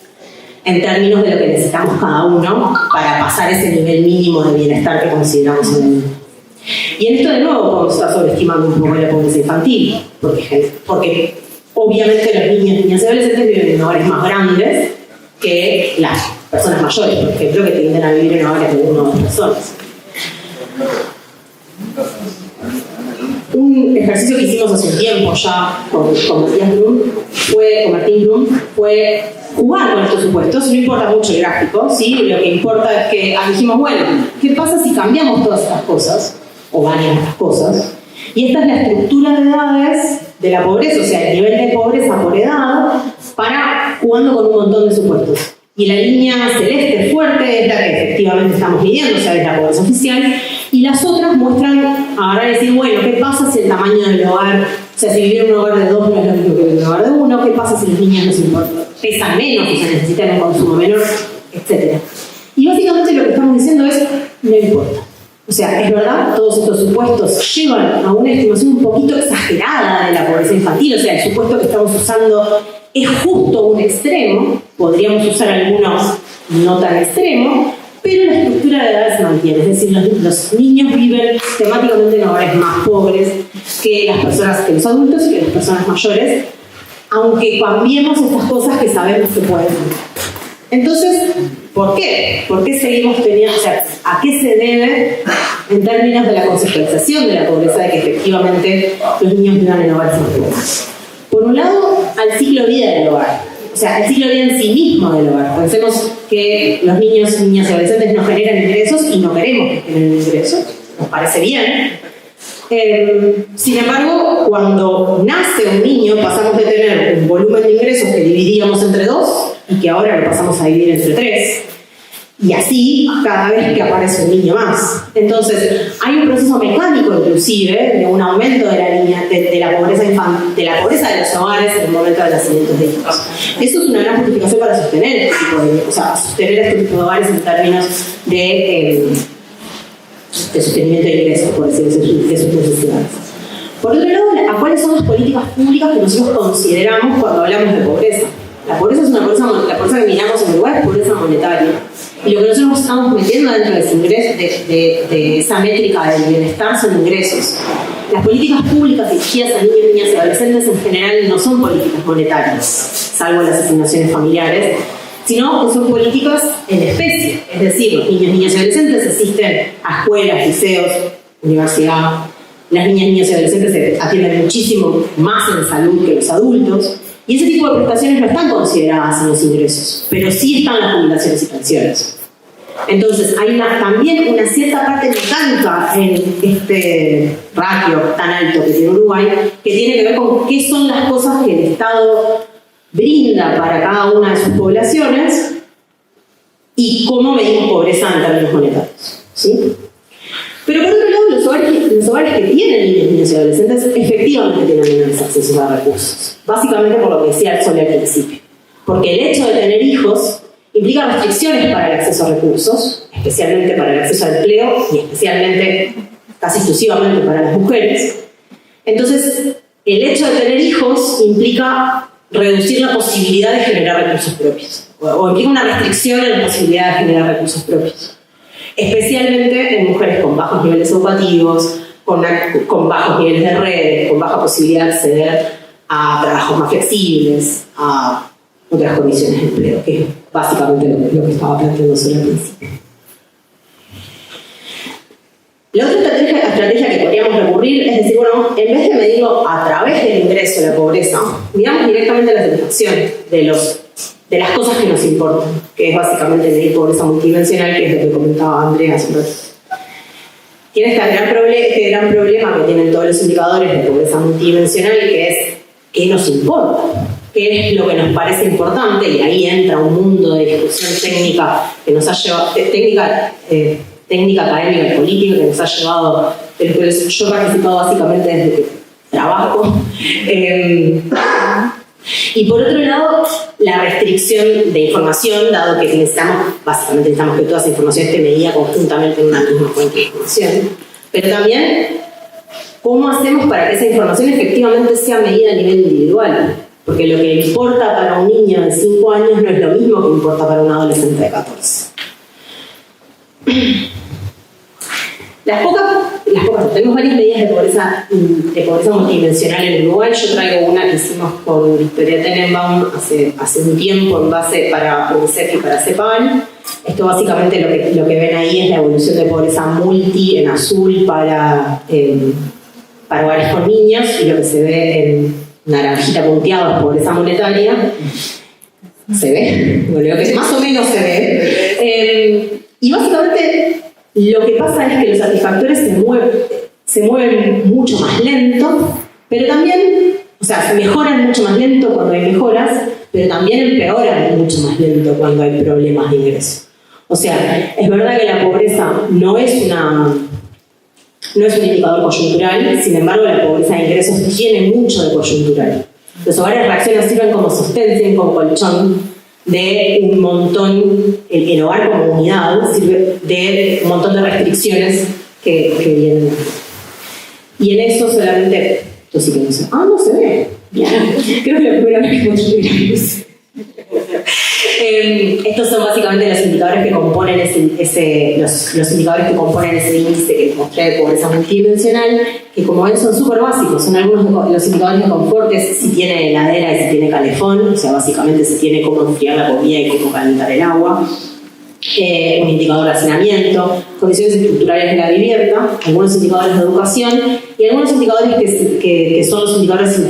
en términos de lo que necesitamos cada uno para pasar ese nivel mínimo de bienestar que consideramos en el mundo. Y en esto de nuevo podemos estar sobreestimando un poco la pobreza infantil, porque obviamente los niños, niñas y adolescentes viven en hogares más grandes que las personas mayores, por ejemplo, que tienden a vivir en hogares de una o dos personas. Un ejercicio que hicimos hace un tiempo ya con Martín Blum fue jugar con estos supuestos. No importa mucho el gráfico, ¿sí? Lo que importa es que dijimos, bueno, ¿qué pasa si cambiamos todas estas cosas? O varias de estas cosas. Y esta es la estructura de edades de la pobreza, o sea, el nivel de pobreza por edad, jugando con un montón de supuestos. Y la línea celeste fuerte es la que efectivamente estamos midiendo, o sea, es la pobreza oficial, y las otras muestran, ahora decir, bueno, ¿qué pasa si el tamaño del hogar, o sea, si vivir en un hogar de 2 no es lo mismo que vivir en un hogar de 1, qué pasa si los niños pesan menos, o sea, necesitan un consumo menor, etc. Y básicamente lo que estamos diciendo es, no importa. O sea, es verdad, todos estos supuestos llevan a una estimación un poquito exagerada de la pobreza infantil, o sea, el supuesto que estamos usando es justo un extremo, podríamos usar algunos no tan extremos, pero la estructura de edad se mantiene, es decir, los niños viven sistemáticamente en hogares más pobres que los adultos y que las personas mayores, aunque cambiemos estas cosas que sabemos que pueden ser. Entonces, ¿por qué? ¿Por qué seguimos teniendo, o sea, a qué se debe en términos de la conceptualización de la pobreza, de que efectivamente los niños vivan en hogares más pobres? Por un lado, al ciclo de vida del hogar. O sea, el ciclo de vida en sí mismo del hogar. Pensemos que los niños, niñas y adolescentes no generan ingresos y no queremos que generen ingresos, nos parece bien. Sin embargo, cuando nace un niño pasamos de tener un volumen de ingresos que dividíamos entre 2 y que ahora lo pasamos a dividir entre 3. Y así cada vez que aparece un niño más. Entonces, hay un proceso mecánico inclusive de un aumento de la línea de la pobreza infantil, de la pobreza de los hogares en el momento de nacimientos de hijos. Eso es una gran justificación para sostener este tipo de, o sea, sostener este tipo de hogares en términos de sostenimiento de ingresos, por decirlo así, de sus necesidades. Por otro lado, ¿cuáles son las políticas públicas que nosotros consideramos cuando hablamos de pobreza? La pobreza es una pobreza, la pobreza que miramos en lugar es pobreza monetaria. Y lo que nosotros estamos metiendo dentro de ese ingreso, de esa métrica del bienestar son ingresos. Las políticas públicas dirigidas a niños, niñas y adolescentes en general no son políticas monetarias, salvo las asignaciones familiares, sino que son políticas en especie. Es decir, los niños, niñas y adolescentes asisten a escuelas, liceos, universidad. Las niñas, niños y adolescentes se atienden muchísimo más en salud que los adultos. Y ese tipo de prestaciones no están consideradas en los ingresos, pero sí están las jubilaciones y pensiones. Entonces, hay también una cierta parte mecánica en este ratio tan alto que tiene Uruguay, que tiene que ver con qué son las cosas que el Estado brinda para cada una de sus poblaciones y cómo medimos pobreza en términos monetarios. ¿Sí? Pero por otro lado, los hogares que tienen niños, niños y adolescentes efectivamente tienen menos acceso a recursos. Básicamente por lo que decía el Sole al principio. Porque el hecho de tener hijos implica restricciones para el acceso a recursos, especialmente para el acceso al empleo y especialmente, casi exclusivamente para las mujeres. Entonces, el hecho de tener hijos implica reducir la posibilidad de generar recursos propios. O implica una restricción en la posibilidad de generar recursos propios. Especialmente en mujeres con bajos niveles educativos, con bajos niveles de redes, con baja posibilidad de acceder a trabajos más flexibles, a otras condiciones de empleo, que es básicamente lo que estaba planteando sobre el principio. La otra estrategia que podríamos recurrir es decir, bueno, en vez de medirlo a través del ingreso de la pobreza, miramos directamente la satisfacción de las cosas que nos importan, que es básicamente medir pobreza multidimensional, que es lo que comentaba Andrea hace un rato. Tiene este gran problema que tienen todos los indicadores de pobreza multidimensional, que es qué nos importa, qué es lo que nos parece importante, y ahí entra un mundo de discusión técnica que nos ha llevado, técnica académica y política que nos ha llevado, de los cuales yo he participado básicamente desde que trabajo. Y por otro lado, la restricción de información, dado que básicamente necesitamos que toda esa información esté medida conjuntamente en una misma fuente de información, pero también cómo hacemos para que esa información efectivamente sea medida a nivel individual, porque lo que importa para un niño de 5 años no es lo mismo que importa para un adolescente de 14. Tenemos varias medidas de pobreza multidimensional en Uruguay. Yo traigo una que hicimos con Victoria Tenenbaum hace un tiempo en base para UNICEF y para CEPAL. Esto básicamente lo que ven ahí es la evolución de pobreza multi en azul para hogares con niños, y lo que se ve en naranjita punteado es pobreza monetaria. ¿Se ve? Bueno, lo que más o menos se ve. Y básicamente lo que pasa es que los satisfactores se mueven mucho más lento, pero también, o sea, mejoran mucho más lento cuando hay mejoras, pero también empeoran mucho más lento cuando hay problemas de ingreso. O sea, es verdad que la pobreza no es un indicador coyuntural, sin embargo la pobreza de ingresos tiene mucho de coyuntural. Los hogares de reacción sirven como sostén, sirven como colchón de un montón, el hogar como unidad sirve de un montón de restricciones que vienen. Y en eso solamente, esto sí que no sé, no se ve, bien, creo que la primera vez que construimos. Estos son básicamente los indicadores que componen los indicadores que componen ese índice que les mostré de pobreza multidimensional, que como ven son súper básicos. Son algunos de los indicadores de confort, que es si tiene heladera y si tiene calefón, o sea, básicamente si tiene cómo enfriar la comida y cómo calentar el agua. Un indicador de hacinamiento, condiciones estructurales de la vivienda, algunos indicadores de educación y algunos indicadores que son los indicadores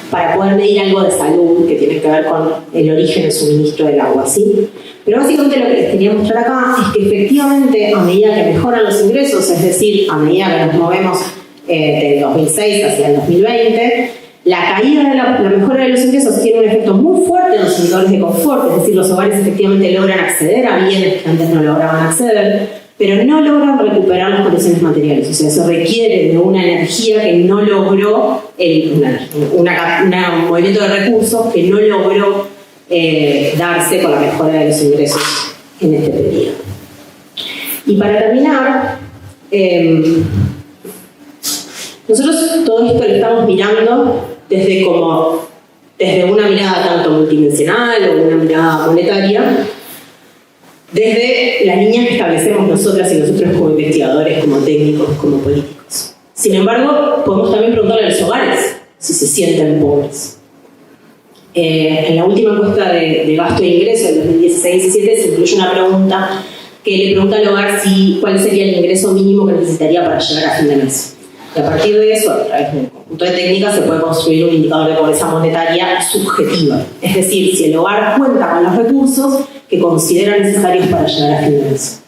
para poder medir algo de salud que tiene que ver con el origen del suministro del agua, ¿sí? Pero básicamente lo que les quería mostrar acá es que efectivamente a medida que mejoran los ingresos, es decir, a medida que nos movemos del 2006 hacia el 2020, la caída de la mejora de los ingresos tiene un efecto muy fuerte en los indicadores de confort, es decir, los hogares efectivamente logran acceder a bienes que antes no lograban acceder, pero no logran recuperar las condiciones materiales. O sea, eso requiere de una energía que no logró, un movimiento de recursos que no logró darse con la mejora de los ingresos en este periodo. Y para terminar, nosotros todo esto lo estamos mirando desde una mirada tanto multidimensional o una mirada monetaria, desde las líneas que establecemos nosotras y nosotros como investigadores, como técnicos, como políticos. Sin embargo, podemos también preguntarle a los hogares si se sienten pobres. En la última encuesta de gasto e ingreso del 2016-17 se incluye una pregunta que le pregunta al hogar cuál sería el ingreso mínimo que necesitaría para llegar a fin de mes. Y a partir de eso, a través de un conjunto de técnicas, se puede construir un indicador de pobreza monetaria subjetiva. Es decir, si el hogar cuenta con los recursos que considera necesarios para llegar a fin de mes.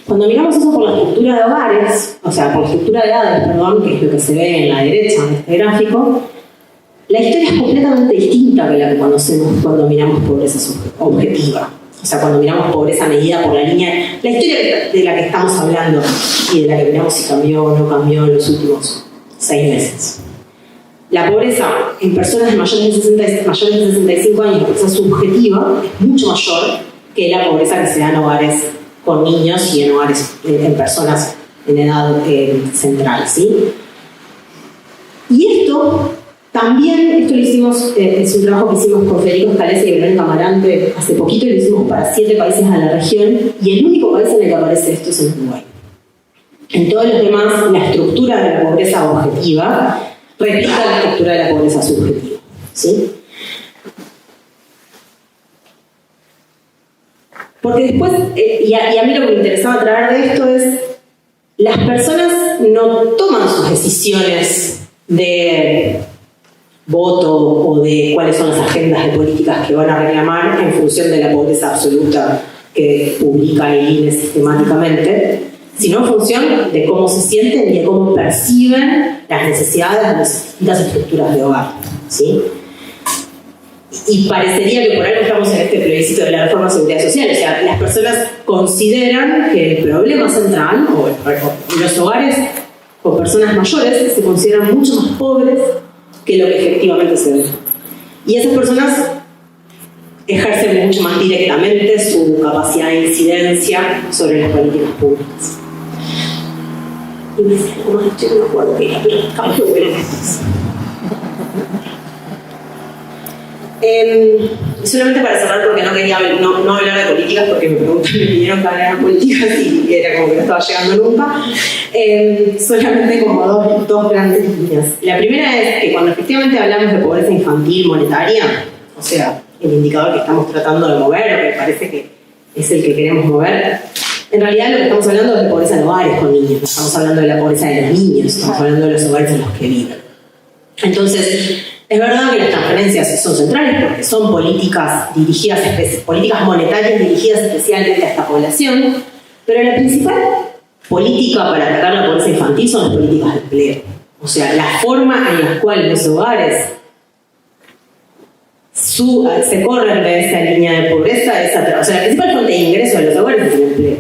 Cuando miramos eso por la estructura de hogares, o sea, por la estructura de edades, perdón, que es lo que se ve en la derecha de este gráfico, la historia es completamente distinta que la que conocemos cuando miramos pobreza objetiva. O sea, cuando miramos pobreza medida por la línea, la historia de la que estamos hablando y de la que miramos si cambió o no cambió en los últimos 6 meses. La pobreza en personas mayores de 65 años, la pobreza subjetiva, es mucho mayor que la pobreza que se da en hogares con niños y en personas en edad central, ¿sí? Y esto lo hicimos, es un trabajo que hicimos con Federico Scalese y Verónica Amarante hace poquito, y lo hicimos para 7 países de la región, y el único país en el que aparece esto es en Uruguay. En todos los demás, la estructura de la pobreza objetiva replica la estructura de la pobreza subjetiva, ¿sí? Porque después, y a mí lo que me interesaba traer de esto es, las personas no toman sus decisiones de voto o de cuáles son las agendas de políticas que van a reclamar en función de la pobreza absoluta que publica el INE sistemáticamente, sino en función de cómo se sienten y de cómo perciben las necesidades de las distintas estructuras de hogar, ¿sí? Y parecería que por algo estamos en este plebiscito de la reforma de seguridad social. O sea, las personas consideran que el problema central, o los hogares con personas mayores, se consideran mucho más pobres que lo que efectivamente se ve. Y esas personas ejercen mucho más directamente su capacidad de incidencia sobre las políticas públicas. Y me dice algo más, yo no me acuerdo qué era, pero estaba muy bueno. Solamente para cerrar, porque no quería no hablar de políticas, porque me pidieron que hablara de políticas y era como que no estaba llegando nunca. Solamente como dos grandes líneas. La primera es que cuando efectivamente hablamos de pobreza infantil monetaria, o sea, el indicador que estamos tratando de mover, o que parece que es el que queremos mover, en realidad lo que estamos hablando es de pobreza en hogares con niños, no estamos hablando de la pobreza de los niños, estamos hablando de los hogares en los que viven. Entonces, es verdad que las transferencias son centrales porque son políticas monetarias dirigidas especialmente a esta población, pero la principal política para atacar la pobreza infantil son las políticas de empleo. O sea, la forma en la cual los hogares se corren de esa línea de pobreza es a través. O sea, la principal fuente de ingreso de los hogares es el empleo.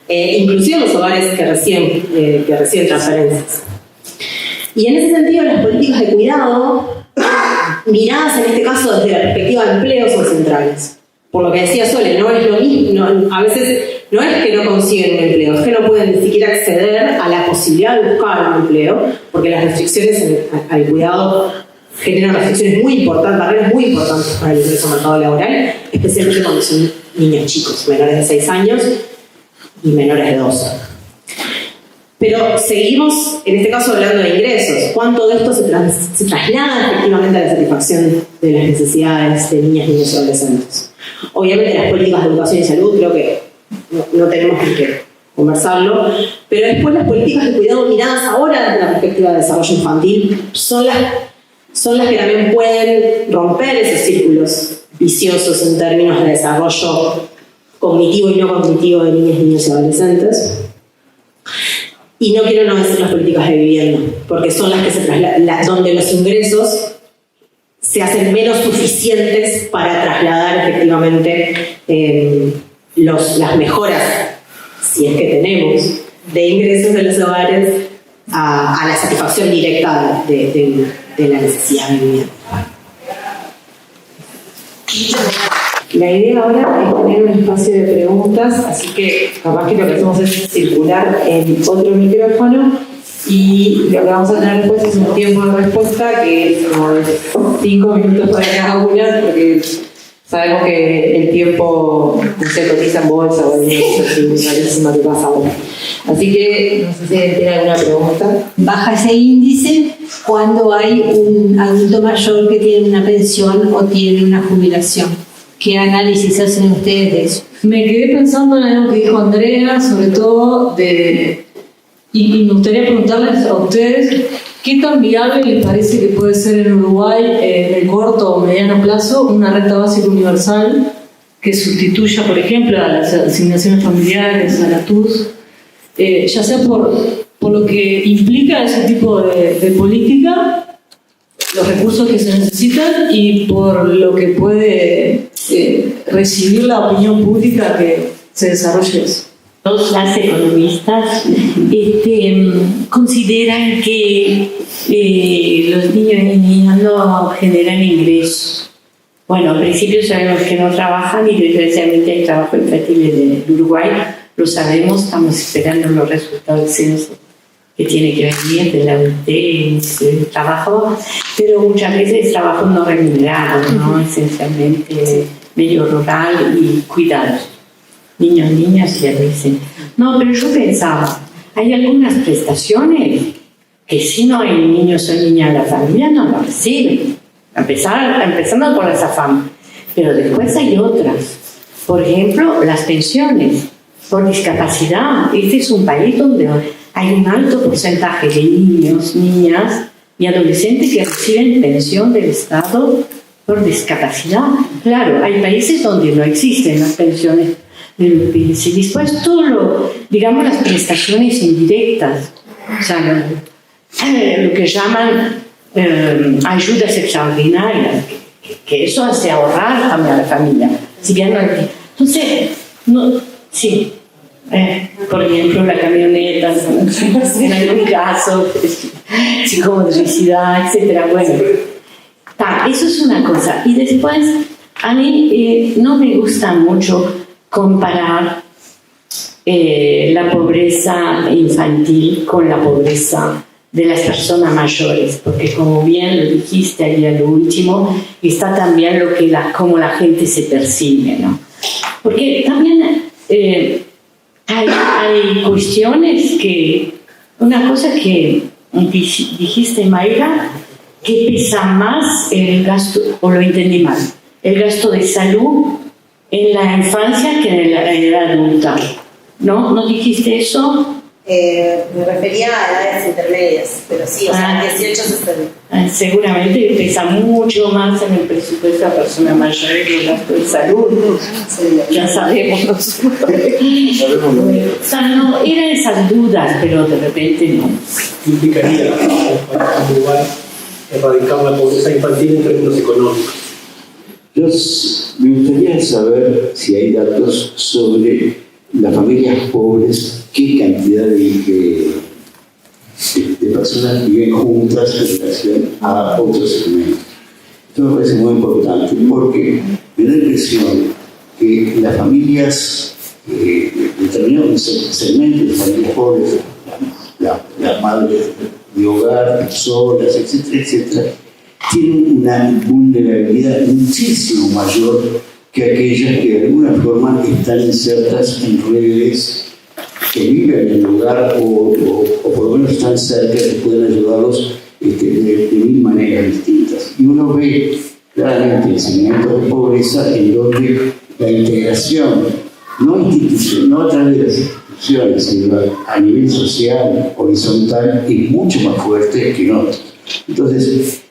Inclusive los hogares que reciben transferencias. Y en ese sentido, las políticas de cuidado, miradas en este caso desde la perspectiva de empleo, son centrales. Por lo que decía Sole, no es lo mismo, a veces no es que no consiguen un empleo, es que no pueden ni siquiera acceder a la posibilidad de buscar un empleo, porque las restricciones al cuidado generan restricciones muy importantes, barreras muy importantes para el ingreso al mercado laboral, especialmente cuando son niños chicos, menores de 6 años y menores de 12. Pero seguimos, en este caso, hablando de ingresos. ¿Cuánto de esto se traslada efectivamente a la satisfacción de las necesidades de niñas, niños y adolescentes? Obviamente las políticas de educación y salud creo que no tenemos que conversarlo, pero después las políticas de cuidado miradas ahora desde la perspectiva de desarrollo infantil son son las que también pueden romper esos círculos viciosos en términos de desarrollo cognitivo y no cognitivo de niñas, niños y adolescentes. Y no quiero no decir las políticas de vivienda, porque son las que se donde los ingresos se hacen menos suficientes para trasladar efectivamente las mejoras, si es que tenemos, de ingresos de los hogares a la satisfacción directa de la necesidad de vivienda. La idea ahora es tener un espacio de preguntas, así que capaz que lo que hacemos es circular en otro micrófono y lo que vamos a tener después es un tiempo de respuesta que es como de 5 minutos para cada una, porque sabemos que el tiempo se cotiza en bolsa o en eso, es rarísimo que pasa ahora. Así que no sé si alguien tiene alguna pregunta. Baja ese índice cuando hay un adulto mayor que tiene una pensión o tiene una jubilación. ¿Qué análisis hacen ustedes de eso? Me quedé pensando en algo que dijo Andrea, sobre todo y me gustaría preguntarles a ustedes qué tan viable les parece que puede ser en Uruguay en el corto o mediano plazo una renta básica universal que sustituya, por ejemplo, a las asignaciones familiares, a la TUS, ya sea por lo que implica ese tipo de política, los recursos que se necesitan y por lo que puede recibir la opinión pública que se desarrolle eso. Las economistas consideran que los niños y niñas no generan ingresos. Bueno, al principio sabemos que no trabajan y desgraciadamente hay trabajo infantil en el Uruguay, lo sabemos, estamos esperando los resultados del censo que tiene que venir de la UT, el trabajo, pero muchas veces trabajo no remunerado, ¿no? Esencialmente medio rural y cuidados. Niños, niñas y adolescentes. No, pero yo pensaba, hay algunas prestaciones que si no hay niños o niñas, la familia no lo recibe. Empezando por esa fama. Pero después hay otras. Por ejemplo, las pensiones por discapacidad. Este es un país donde hay un alto porcentaje de niños, niñas y adolescentes que reciben pensión del Estado por discapacidad. Claro, hay países donde no existen las pensiones de los PIDs. Y después todo digamos las prestaciones indirectas, o sea, lo que llaman ayudas extraordinarias, que eso hace ahorrar también a la familia. Si bien entonces, no, sí. Por ejemplo, la camioneta, en algún caso, psicomotricidad, etc. Bueno, eso es una cosa. Y después, a mí no me gusta mucho comparar la pobreza infantil con la pobreza de las personas mayores, porque como bien lo dijiste ahí al último, está también cómo la gente se percibe, ¿no? Porque también hay cuestiones una cosa que dijiste, Mayra, que pesa más el gasto, o lo entendí mal, el gasto de salud en la infancia que en la edad adulta. ¿No dijiste eso? Me refería a edades intermedias, pero sí, o sea, 18 60. Seguramente pesa mucho más en el presupuesto de la persona mayor que el gasto de salud. Ya sabemos nosotros. O sea, no, eran esas dudas, pero de repente no. Implicaría en Uruguay erradicar la pobreza infantil en términos económicos. Me gustaría saber si hay datos sobre las familias pobres, qué cantidad de personas viven juntas en relación a otros segmentos. Esto me parece muy importante porque me da la impresión que las familias, determinados segmentos de familias pobres, las madres de hogar, solas, etcétera, etcétera, tienen una vulnerabilidad muchísimo mayor que aquellas que de alguna forma están insertas en redes que viven en el lugar o por lo menos están cerca, que pueden ayudarlos de mil maneras distintas. Y uno ve claramente el segmento de pobreza en donde la integración, no a través de las instituciones, sino a nivel social, horizontal, es mucho más fuerte que en otros. Entonces,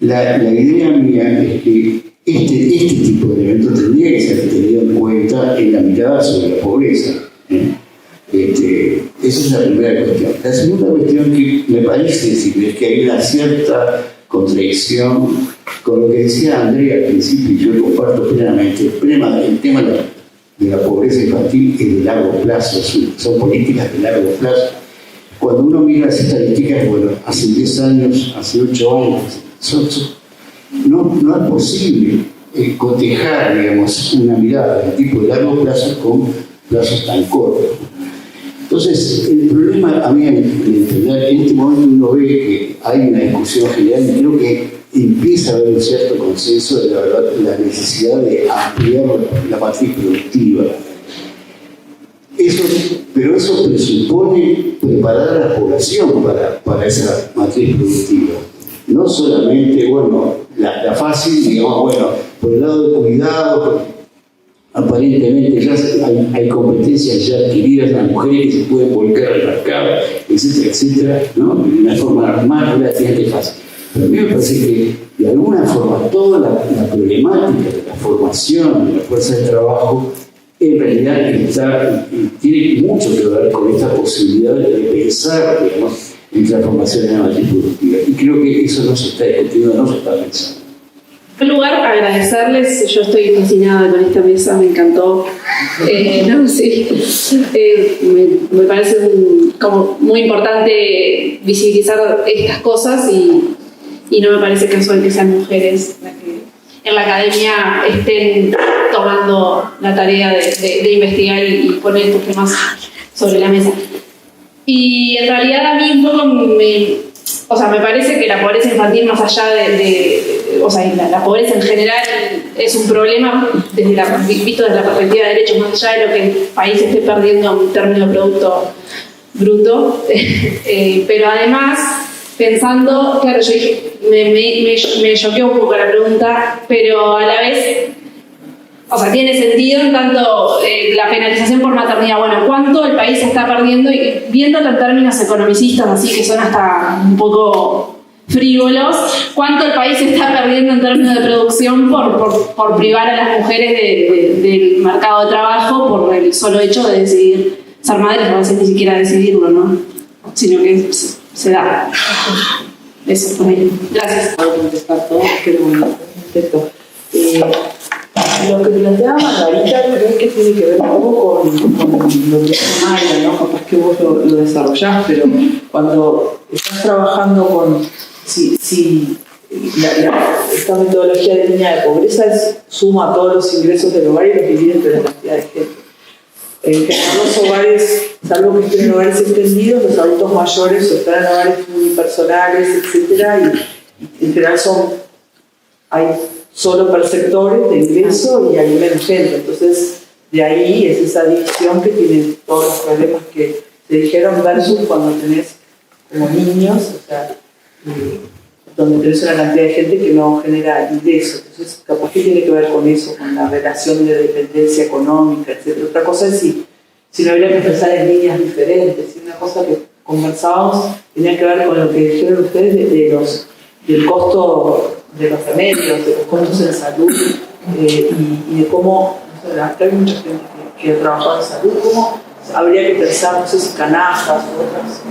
La idea mía es que este tipo de elementos tendría que ser tenido en cuenta en la mirada sobre la pobreza. Esa es la primera cuestión. La segunda cuestión que me parece decir es que hay una cierta contradicción con lo que decía Andrea al principio, y yo lo comparto plenamente. El tema de la pobreza infantil es de largo plazo, son políticas de largo plazo. Cuando uno mira las estadísticas, bueno, hace 10 años, hace 8 años, no es posible cotejar, digamos, una mirada de tipo de largo plazo con plazos tan cortos. Entonces, el problema, a mí, en este momento uno ve que hay una discusión general y creo que empieza a haber un cierto consenso de la necesidad de ampliar la matriz productiva. Pero eso presupone preparar a la población para esa matriz productiva. No solamente, bueno, la fácil, digamos, bueno, por el lado de cuidado, aparentemente ya hay competencias ya adquiridas, las mujeres que se pueden volcar al mercado, etcétera, etcétera, ¿no? De una forma más relativamente fácil. Pero a mí me parece que, de alguna forma, toda la problemática de la formación de la fuerza de trabajo en realidad tiene mucho que ver con esta posibilidad de pensar, digamos, en transformación de la matriz productiva. Y creo que eso no se está discutiendo, no se está pensando. En primer lugar, agradecerles. Yo estoy fascinada con esta mesa, me encantó. Me parece como muy importante visibilizar estas cosas y no me parece casual que sean mujeres las que en la academia estén tomando la tarea de investigar y poner estos temas sobre la mesa. Y en realidad a mí un poco me parece que la pobreza infantil, más allá la pobreza en general es un problema visto desde la perspectiva de derechos, más allá de lo que el país esté perdiendo en términos de Producto Bruto. Pero además, pensando, claro, yo dije, me choqueó un poco la pregunta, pero a la vez, tiene sentido en tanto la penalización por maternidad. Bueno, ¿cuánto el país está perdiendo? Y viéndolo en términos economicistas, así que son hasta un poco frívolos, ¿cuánto el país está perdiendo en términos de producción por privar a las mujeres del mercado de trabajo por el solo hecho de decidir ser madres? No sé ni siquiera decidirlo, ¿no? Sino que se da. Eso por ahí. Gracias. Para contestar todo, pero bueno, perfecto. Lo que planteaba Margarita creo que tiene que ver un poco con lo que dice Maya, ¿no? Capaz que vos lo desarrollás, pero cuando estás trabajando con esta metodología de línea de pobreza suma todos los ingresos del hogar y los divide entre la cantidad de gente. En general los hogares, salvo que estén en hogares extendidos, los adultos mayores están en hogares unipersonales, etcétera, y en general hay solo perceptores de ingreso y hay menos gente. Entonces, de ahí es esa división que tienen todos los problemas que se dijeron versus cuando tenés como niños, donde tenés una cantidad de gente que no genera ingresos. Entonces, capaz que tiene que ver con eso, con la relación de dependencia económica, etc. Otra cosa es si no habría que pensar en líneas diferentes. Y una cosa que conversábamos tenía que ver con lo que dijeron ustedes del costo de los remedios, de los costos en salud y de cómo, acá hay mucha gente que ha trabajado en salud, cómo habría que pensar, no sé si canastas u otras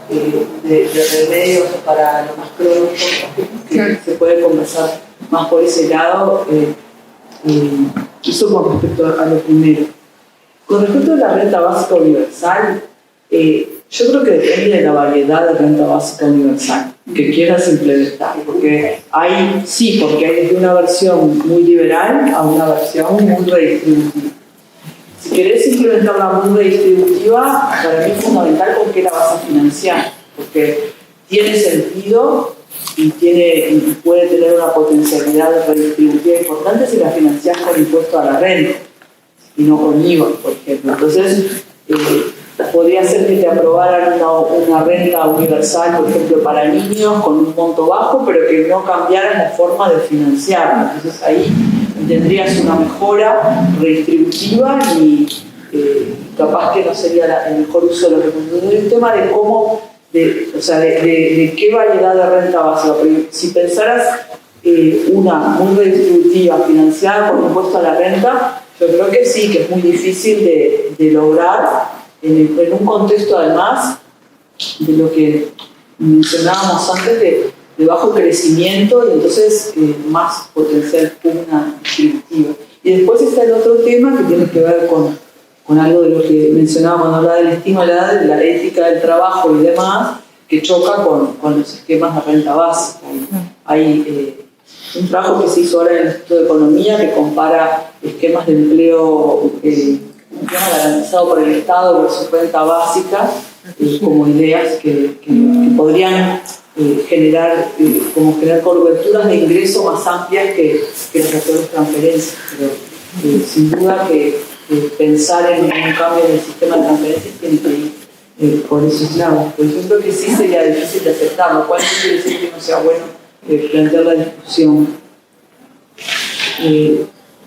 de remedios para lo más crónico, que se puede conversar más por ese lado. Eso con respecto a lo primero. Con respecto a la renta básica universal, yo creo que depende de la variedad de renta básica universal que quieras implementar, porque hay desde una versión muy liberal a una versión muy redistributiva. Si querés implementarla muy redistributiva, para mí es fundamental con qué la vas a financiar, porque tiene sentido y puede tener una potencialidad redistributiva importante si la financiás con impuesto a la renta y no con IVA, por ejemplo. Entonces, podría ser que te aprobaran una renta universal, por ejemplo, para niños con un monto bajo, pero que no cambiaran la forma de financiarla. Entonces ahí tendrías una mejora redistributiva y capaz que no sería el mejor uso de los recursos. Es un tema de cómo de qué variedad de renta básica. Porque si pensaras una muy redistributiva, financiada por impuesto a la renta, yo creo que sí, que es muy difícil de lograr en un contexto además de lo que mencionábamos antes de bajo crecimiento y entonces más potencial pugna distributiva. Y después está el otro tema que tiene que ver con algo de lo que mencionaba cuando hablaba del estímulo, de la ética del trabajo y demás, que choca con los esquemas de renta básica. Hay un trabajo que se hizo ahora en el Instituto de Economía que compara esquemas de empleo garantizado por el Estado versus renta básica como ideas que podrían generar coberturas de ingreso más amplias que las actuales transferencias. Pero sin duda que pensar en un cambio en el sistema de transferencias tiene que ir por esos lados. Pero yo creo que sí sería difícil de aceptar, lo cual no quiere decir que no sea bueno plantear la discusión.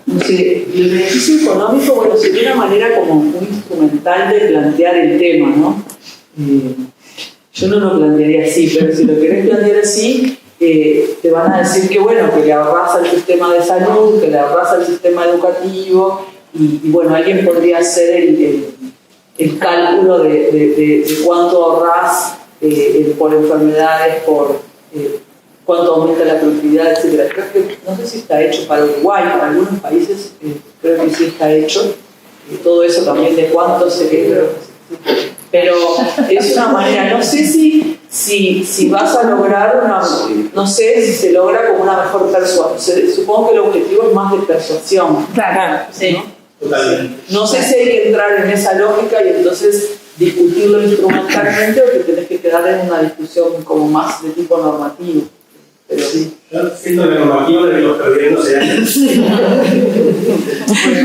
No sé, el beneficio económico, bueno, sería una manera como muy instrumental de plantear el tema, ¿no? Yo no lo plantearía así, pero si lo querés plantear así, te van a decir que bueno, que le ahorras al sistema de salud, que le ahorras al sistema educativo, y bueno, alguien podría hacer el cálculo de cuánto ahorras por enfermedades, por cuánto aumenta la productividad, etc. Creo que, no sé si está hecho para Uruguay, para algunos países creo que sí está hecho, todo eso también de cuánto pero es una manera, no sé si vas a lograr no sé si se logra como una mejor persuasión, supongo que el objetivo es más de persuasión. Claro, sí. No sé si hay que entrar en esa lógica y entonces discutirlo instrumentalmente o que tenés que quedar en una discusión como más de tipo normativo. Pero sí. Siento que la normativa la venimos perdiendo hace años.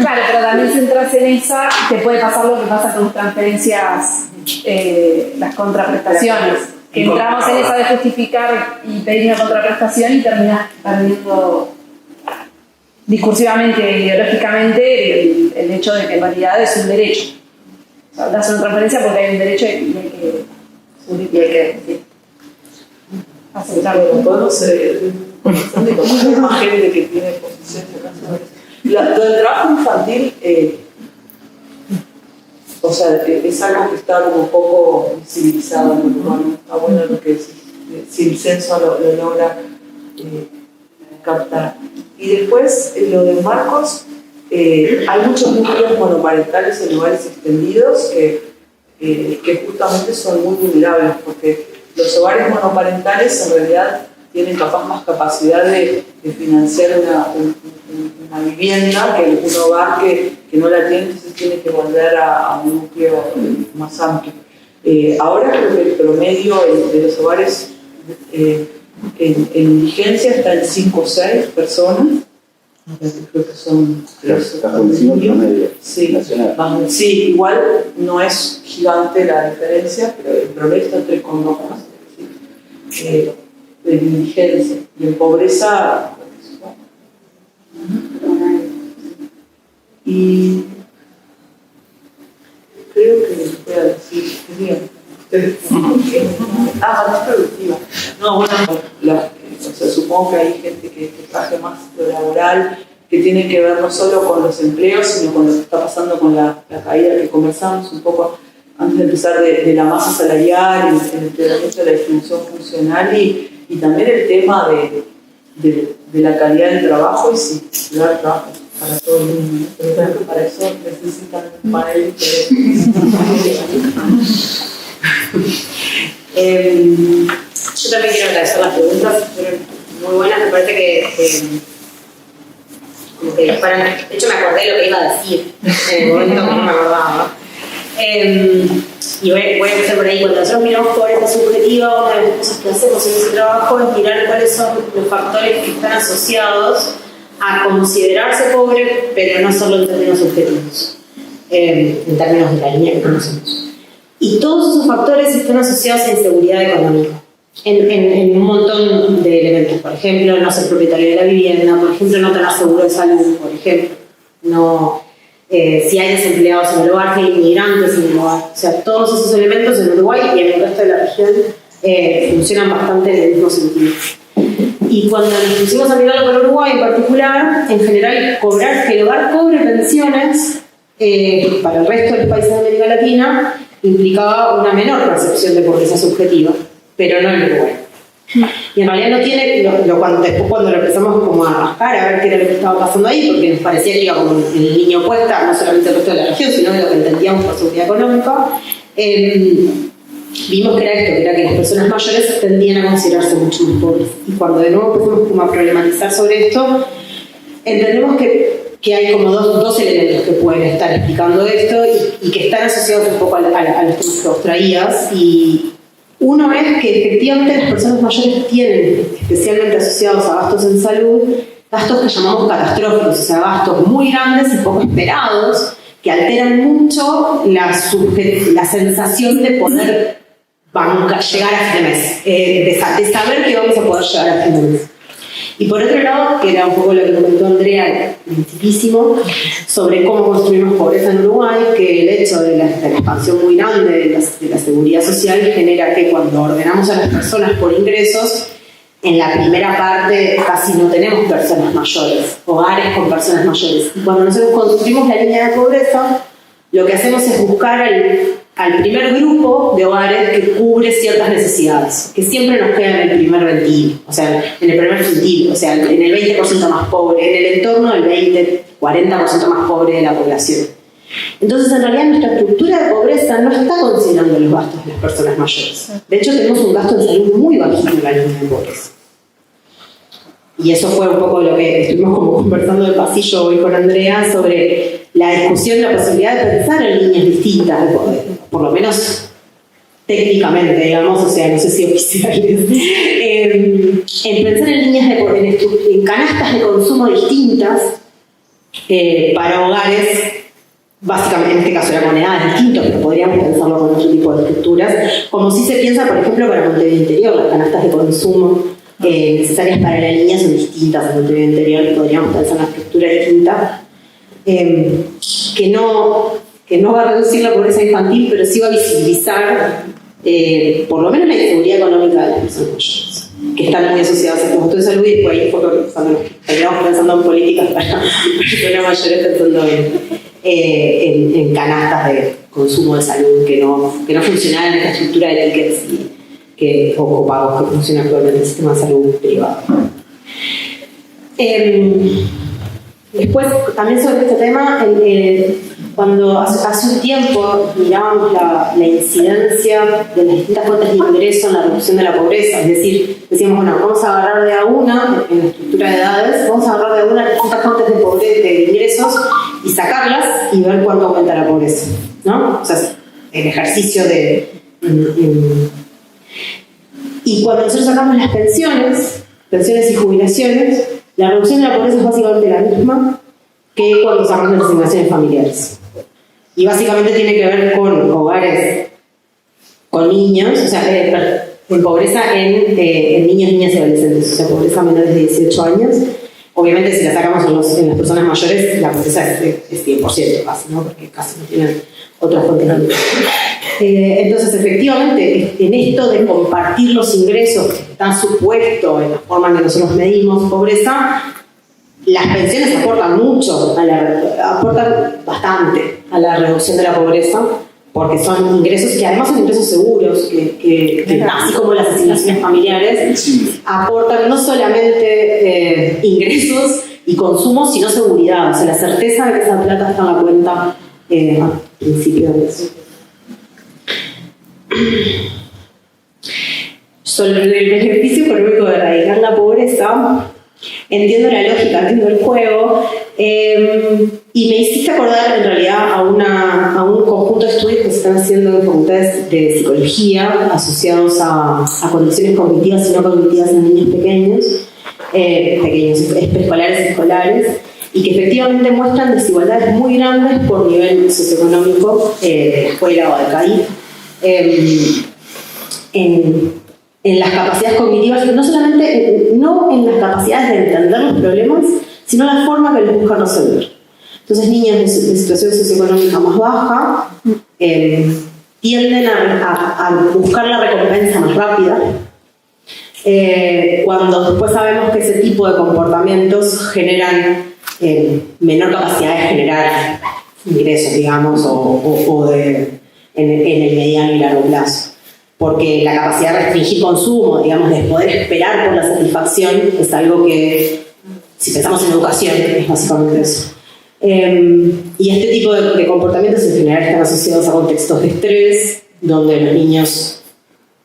Claro, pero también si entras en esa, te puede pasar lo que pasa con las transferencias, las contraprestaciones. Que entramos en esa de justificar y pedir una contraprestación y terminas perdiendo discursivamente, ideológicamente, el hecho de que en realidad es un derecho. O sea, das una transferencia porque hay un derecho y hay que aceptarlo. Podemos hay más gente que tiene posiciones. Lo del trabajo infantil, o sea, es algo que está como un poco visibilizado en el urbano. Está bueno lo que decís, si el censo lo logra captar. Y después, lo de Marcos, hay muchos núcleos monoparentales en lugares extendidos que justamente son muy vulnerables, porque los hogares monoparentales en realidad tienen más capacidad de financiar una vivienda que un hogar que no la tiene, entonces tiene que volver a un núcleo más amplio. Ahora creo que el promedio de los hogares en vigencia está en 5 o 6 personas. Creo que son sí, igual no es gigante la diferencia, pero el promedio está en 3,2 de indigencia y en pobreza. Y creo que les voy a decir, más productiva. No, bueno, o sea, supongo que hay gente que trabaja más lo laboral, que tiene que ver no solo con los empleos, sino con lo que está pasando con la caída que conversamos un poco antes de empezar de la masa salarial, el empeoramiento de la distribución funcional y también el tema de la calidad del trabajo y si dar trabajo para todo el mundo. Pero creo que para eso necesitan un panel Yo también quiero agradecer las preguntas, fueron muy buenas, me parece que como que disparan. De hecho me acordé de lo que iba a decir en el momento que no me acordaba. Y voy a empezar por ahí. Cuando nosotros miramos pobreza subjetiva, una de las cosas que hacemos en ese trabajo es mirar cuáles son los factores que están asociados a considerarse pobre, pero no solo en términos subjetivos, en términos de la línea que conocemos. Y todos esos factores están asociados a inseguridad económica, en un montón de elementos. Por ejemplo, no ser propietario de la vivienda, por ejemplo, no tener seguro de salud, por ejemplo, no si hay desempleados en el hogar, si hay inmigrantes en el hogar. O sea, todos esos elementos en Uruguay y en el resto de la región funcionan bastante en el mismo sentido. Y cuando nos pusimos a mirarlo con Uruguay en particular, en general, que el hogar cobre pensiones para el resto de los países de América Latina implicaba una menor percepción de pobreza subjetiva, pero no en Uruguay. Y en realidad no tiene, después cuando lo empezamos como a rascar, a ver qué era lo que estaba pasando ahí, porque nos parecía que iba como en línea opuesta, no solamente el resto de la región, sino de lo que entendíamos por seguridad económica, vimos que era esto, que era que las personas mayores tendían a considerarse mucho más pobres. Y cuando de nuevo empezamos como a problematizar sobre esto, entendemos que hay como dos elementos que pueden estar explicando esto y que están asociados un poco a los temas que vos traías. Y uno es que efectivamente las personas mayores tienen, especialmente asociados a gastos en salud, gastos que llamamos catastróficos, o sea, gastos muy grandes y poco esperados, que alteran mucho la sensación de poder llegar a fin de mes, de saber que vamos a poder llegar a fin de mes. Y por otro lado, que era un poco lo que comentó Andrea, principísimo, sobre cómo construimos pobreza en Uruguay, que el hecho de la expansión muy grande de la seguridad social genera que cuando ordenamos a las personas por ingresos, en la primera parte casi no tenemos personas mayores, hogares con personas mayores. Y cuando nosotros construimos la línea de pobreza, lo que hacemos es buscar al primer grupo de hogares que cubre ciertas necesidades, que siempre nos queda en el primer ventil, o sea, en el primer ventil, o sea, en el 20% más pobre, en el entorno del 40% más pobre de la población. Entonces, en realidad, nuestra estructura de pobreza no está considerando los gastos de las personas mayores. De hecho, tenemos un gasto en salud muy bajito en la línea de pobreza. Y eso fue un poco lo que estuvimos como conversando en el pasillo hoy con Andrea sobre la discusión, la posibilidad de pensar en líneas distintas de poder, por lo menos técnicamente, digamos, o sea, no sé si oficiales, en pensar en líneas de poder, en canastas de consumo distintas para hogares, básicamente en este caso era moneda distinto, pero podríamos pensarlo con otro tipo de estructuras, como si se piensa, por ejemplo, para Montevideo Interior, las canastas de consumo necesarias para la línea son distintas en Montevideo Interior, podríamos pensar una estructura distinta que no va a reducir la pobreza infantil, pero sí va a visibilizar por lo menos la inseguridad económica de las personas mayores, que están muy asociadas al costo de salud, y después ahí fue cuando terminamos pensando en políticas para personas mayores, pensando en canastas de consumo de salud que no funcionaban en esta estructura de tickets o pagos que funciona actualmente en el sistema de salud privado. Después, también sobre este tema, cuando hace un tiempo mirábamos la incidencia de las distintas fuentes de ingreso en la reducción de la pobreza, es decir, decíamos, bueno, vamos a agarrar de a una, en la estructura de edades, vamos a agarrar de a una las distintas fuentes de pobreza, de ingresos, y sacarlas y ver cuánto aumenta la pobreza, ¿no? O sea, el ejercicio de... Y cuando nosotros sacamos las pensiones y jubilaciones, la reducción de la pobreza es básicamente la misma que cuando sacamos las asignaciones familiares. Y básicamente tiene que ver con hogares con niños, o sea, con pobreza en niños, niñas y adolescentes, o sea, pobreza menores de 18 años. Obviamente, si la sacamos en las personas mayores, la pobreza es 100% casi, ¿no? Porque casi no tienen otras fuentes de ingresos. Entonces, efectivamente, en esto de compartir los ingresos que están supuestos en la forma en que nosotros medimos pobreza, las pensiones aportan mucho, aportan bastante a la reducción de la pobreza, porque son ingresos que además son ingresos seguros, que así como las asignaciones familiares, aportan no solamente ingresos y consumo, sino seguridad, o sea, la certeza de que esa plata está en la cuenta al principio de eso. Sobre el beneficio económico de erradicar la pobreza, entiendo la lógica, entiendo el juego, y me hiciste acordar en realidad a un conjunto de estudios que se están haciendo en facultades de psicología asociados a condiciones cognitivas y no cognitivas en niños pequeños, preescolares y escolares, y que efectivamente muestran desigualdades muy grandes por nivel socioeconómico de la escuela o de CAI, en las capacidades cognitivas, no solamente no en las capacidades de entender los problemas, sino la forma que les buscan resolver. Entonces niños de situación socioeconómica más baja tienden a buscar la recompensa más rápida, cuando después sabemos que ese tipo de comportamientos generan menor capacidad de generar ingresos, digamos, en el mediano y largo plazo. Porque la capacidad de restringir consumo, digamos, de poder esperar por la satisfacción, es algo que, si pensamos en educación, es básicamente eso. Y este tipo de comportamientos en general están asociados a contextos de estrés, donde los niños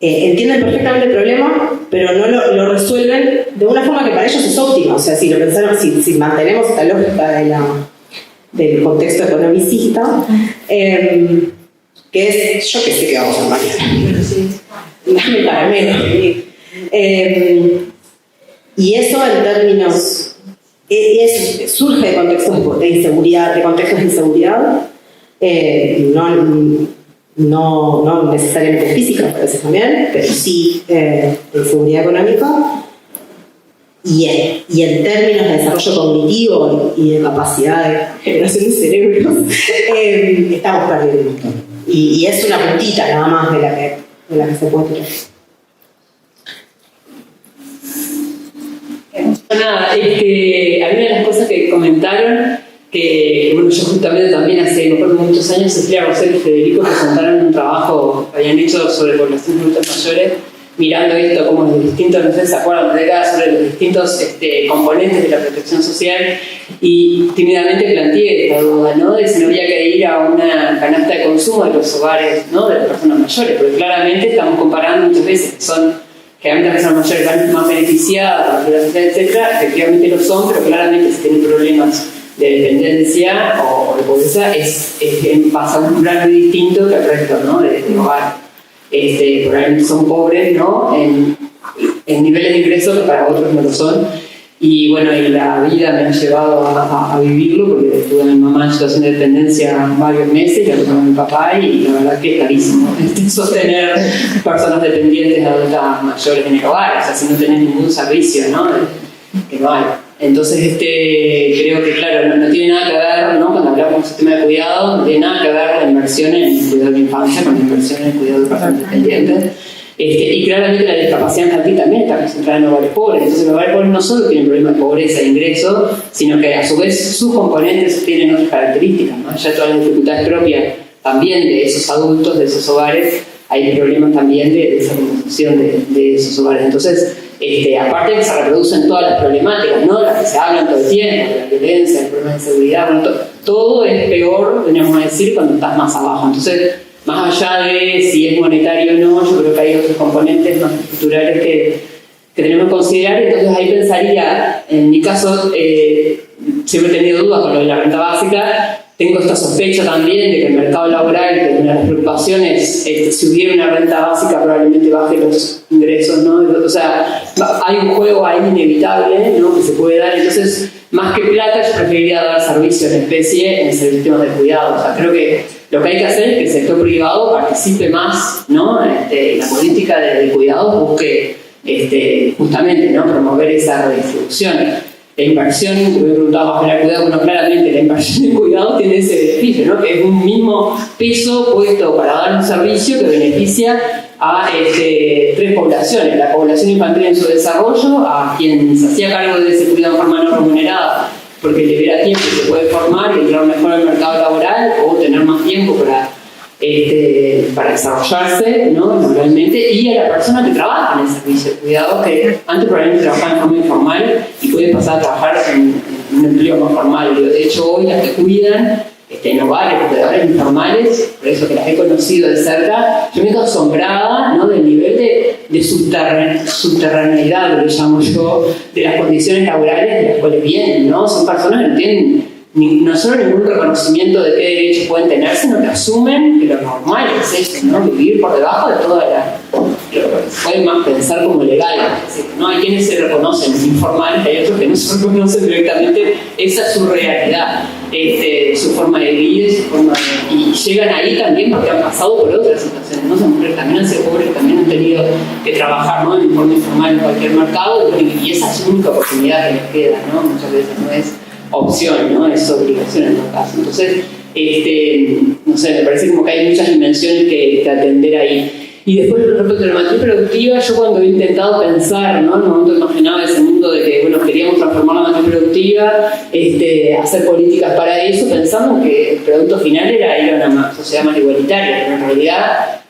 entienden perfectamente el problema, pero no lo resuelven de una forma que para ellos es óptima. O sea, si lo pensamos, si mantenemos esta lógica del contexto economicista, que es, yo que sé que vamos a mañana, dame caramelo. Y eso en términos, surge de contextos de inseguridad, no necesariamente física, a veces también, pero sí de inseguridad económica. Y en términos de desarrollo cognitivo y de capacidad de generación de cerebros, estamos perdiendo un montón. Y es una puntita nada más de la que se puede tirar. Nada, a mí una de las cosas que comentaron, que bueno, yo justamente también hace muchos años, Cecilia Rosel y Federico presentaron un trabajo que habían hecho sobre población de adultos mayores, mirando esto como los distintos, no sé si se acuerdan, sobre los distintos componentes de la protección social, y tímidamente planteé esta duda, ¿no? De si no había que ir a una canasta de consumo de los hogares, ¿no? De las personas mayores, porque claramente estamos comparando muchas veces que son generalmente las personas mayores más beneficiadas, etcétera, efectivamente lo son, pero claramente si tienen problemas de dependencia o de pobreza pasa un umbral muy distinto que el resto, ¿no? de hogar. Probablemente son pobres, ¿no? En niveles de ingresos que para otros no lo son. Y bueno, y la vida me ha llevado a vivirlo, porque estuve a mi mamá en situación de dependencia varios meses, y a mi papá, y la verdad que es carísimo sostener personas dependientes adultas mayores en el hogar, o sea, si no tenés ningún servicio, ¿no? Que no hay. Entonces, creo que, claro, no tiene nada que ver, ¿no? Cuando hablamos de un sistema de cuidado, no tiene nada que ver la inversión en el cuidado de la infancia con la inversión en el cuidado de personas dependientes. Y claramente la discapacidad infantil también está concentrada en hogares pobres. Entonces, los hogares pobres no solo tienen problemas de pobreza e ingreso, sino que a su vez sus componentes tienen otras características, ¿no? Ya todas las dificultades propias también de esos adultos, de esos hogares, hay problemas también de esa composición de esos hogares. Entonces, aparte que se reproducen todas las problemáticas, ¿no? Las que se hablan todo el tiempo, la violencia, el problema de seguridad, bueno, todo es peor, tenemos que decir, cuando estás más abajo. Entonces, más allá de si es monetario o no, yo creo que hay otros componentes más estructurales que tenemos que considerar. Entonces ahí pensaría, en mi caso, siempre he tenido dudas con lo de la renta básica. Tengo esta sospecha también de que el mercado laboral, que una de las preocupaciones, si hubiera una renta básica probablemente baje los ingresos, ¿no? O sea, hay un juego ahí inevitable, ¿no? Que se puede dar. Entonces, más que plata, yo preferiría dar servicios en especie en sistemas de cuidado. O sea, creo que lo que hay que hacer es que el sector privado participe más, ¿no? La política de cuidado busque justamente, ¿no? Promover esa redistribución. La inversión, que me preguntaba más el cuidado, bueno, claramente la inversión en cuidado tiene ese beneficio, ¿no? Que es un mismo peso puesto para dar un servicio que beneficia a tres poblaciones: la población infantil en su desarrollo, a quien se hacía cargo de ese cuidado de forma no remunerada porque le diera tiempo y se puede formar y entrar mejor al mercado laboral, o tener más tiempo para desarrollarse, ¿no? Normalmente, y a la persona que trabaja en el servicio de cuidado, que antes probablemente trabajaba en forma informal y puede pasar a trabajar en un empleo más formal. De hecho, hoy las que cuidan en hogares, cuidadores informales, por eso que las he conocido de cerca, yo me quedo asombrada, ¿no? Del nivel de subterraneidad, lo llamo yo, de las condiciones laborales de las cuales vienen, ¿no? Son personas que no tienen no solo ningún reconocimiento de qué derechos pueden tener, sino que asumen que lo normal es eso, ¿no? Vivir por debajo de toda lo que pueden más pensar como legal. Es decir, ¿no? Hay quienes se reconocen informales, hay otros que no se reconocen directamente. Esa es su realidad, su forma de vivir, y llegan ahí también porque han pasado por otras situaciones, ¿no? Son mujeres que también han sido pobres, que también han tenido que trabajar, ¿no? En forma informal en cualquier mercado, y esa es su única oportunidad que les queda, ¿no? Muchas veces no es opción, ¿no? Es obligación en todo caso. Entonces, no sé, me parece como que hay muchas dimensiones que atender ahí. Y después, respecto a la matriz productiva, yo cuando he intentado pensar, ¿no? En un momento imaginaba ese mundo de que, bueno, queríamos transformar la matriz productiva, hacer políticas para eso, pensando que el producto final era ir a una sociedad más igualitaria, pero en realidad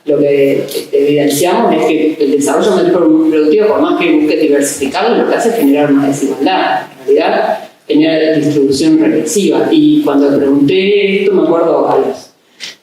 lo que evidenciamos es que el desarrollo de matriz productiva, por más que busque diversificarlo, lo que hace es generar más desigualdad. En realidad, genera distribución regresiva. Y cuando pregunté esto, me acuerdo a los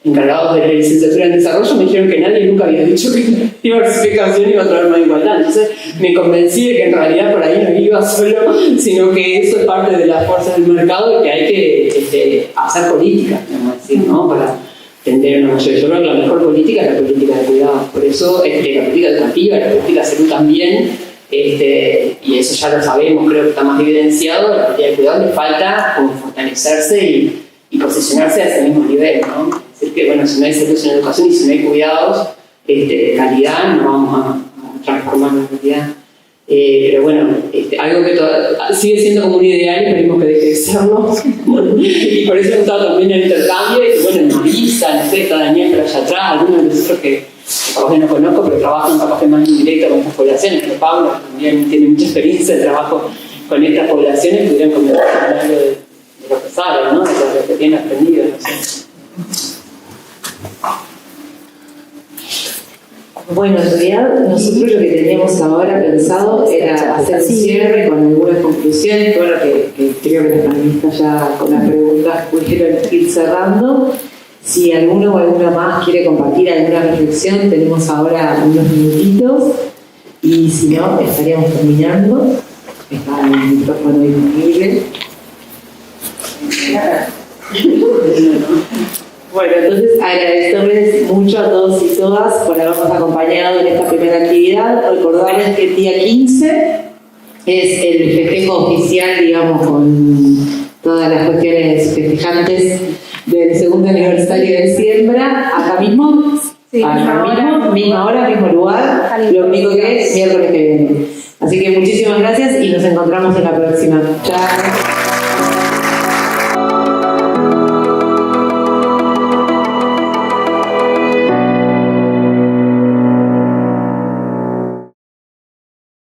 encargados de la licenciatura en desarrollo, me dijeron que nadie nunca había dicho que la diversificación iba a traer más igualdad. Entonces me convencí de que en realidad por ahí no iba solo, sino que eso es parte de las fuerzas del mercado y que hay que hacer política, vamos a decir, ¿no? Para tender una mayor. Yo creo que la mejor política es la política de cuidados. Por eso la política educativa, la política de salud también, y eso ya lo sabemos, creo que está más evidenciado. La política de cuidados le falta como fortalecerse y posicionarse a ese mismo nivel, ¿no? Es decir, que bueno, si no hay salud en educación y si no hay cuidados de calidad, no vamos a transformar la realidad. Pero bueno, algo que sigue siendo como un ideal y esperemos que deje de serlo. Y por eso he estado también en el intercambio, y bueno, en Marisa, en está Daniel por allá atrás, algunos de nosotros que capaz que no conozco, pero trabajan capaz que más indirecto con estas poblaciones, pero Pablo también tiene mucha experiencia de trabajo con estas poblaciones, pudieran comentar algo de lo que saben, ¿no? De lo que tienen aprendido, no sé. Bueno, en realidad nosotros lo que teníamos ahora pensado era hacer un cierre con algunas conclusiones, bueno, que creo que los panelistas ya con las preguntas pudieron ir cerrando. Si alguno o alguna más quiere compartir alguna reflexión, tenemos ahora unos minutitos, y si no, estaríamos terminando. Está el micrófono disponible. Bueno, entonces agradecerles mucho a todos y todas por habernos acompañado en esta primera actividad. Recordarles que el día 15 es el festejo oficial, digamos, con todas las cuestiones festejantes del segundo aniversario de Siembra. Acá mismo, sí, misma hora, mismo lugar, lo único que es miércoles que viene. Así que muchísimas gracias y nos encontramos en la próxima. Chao.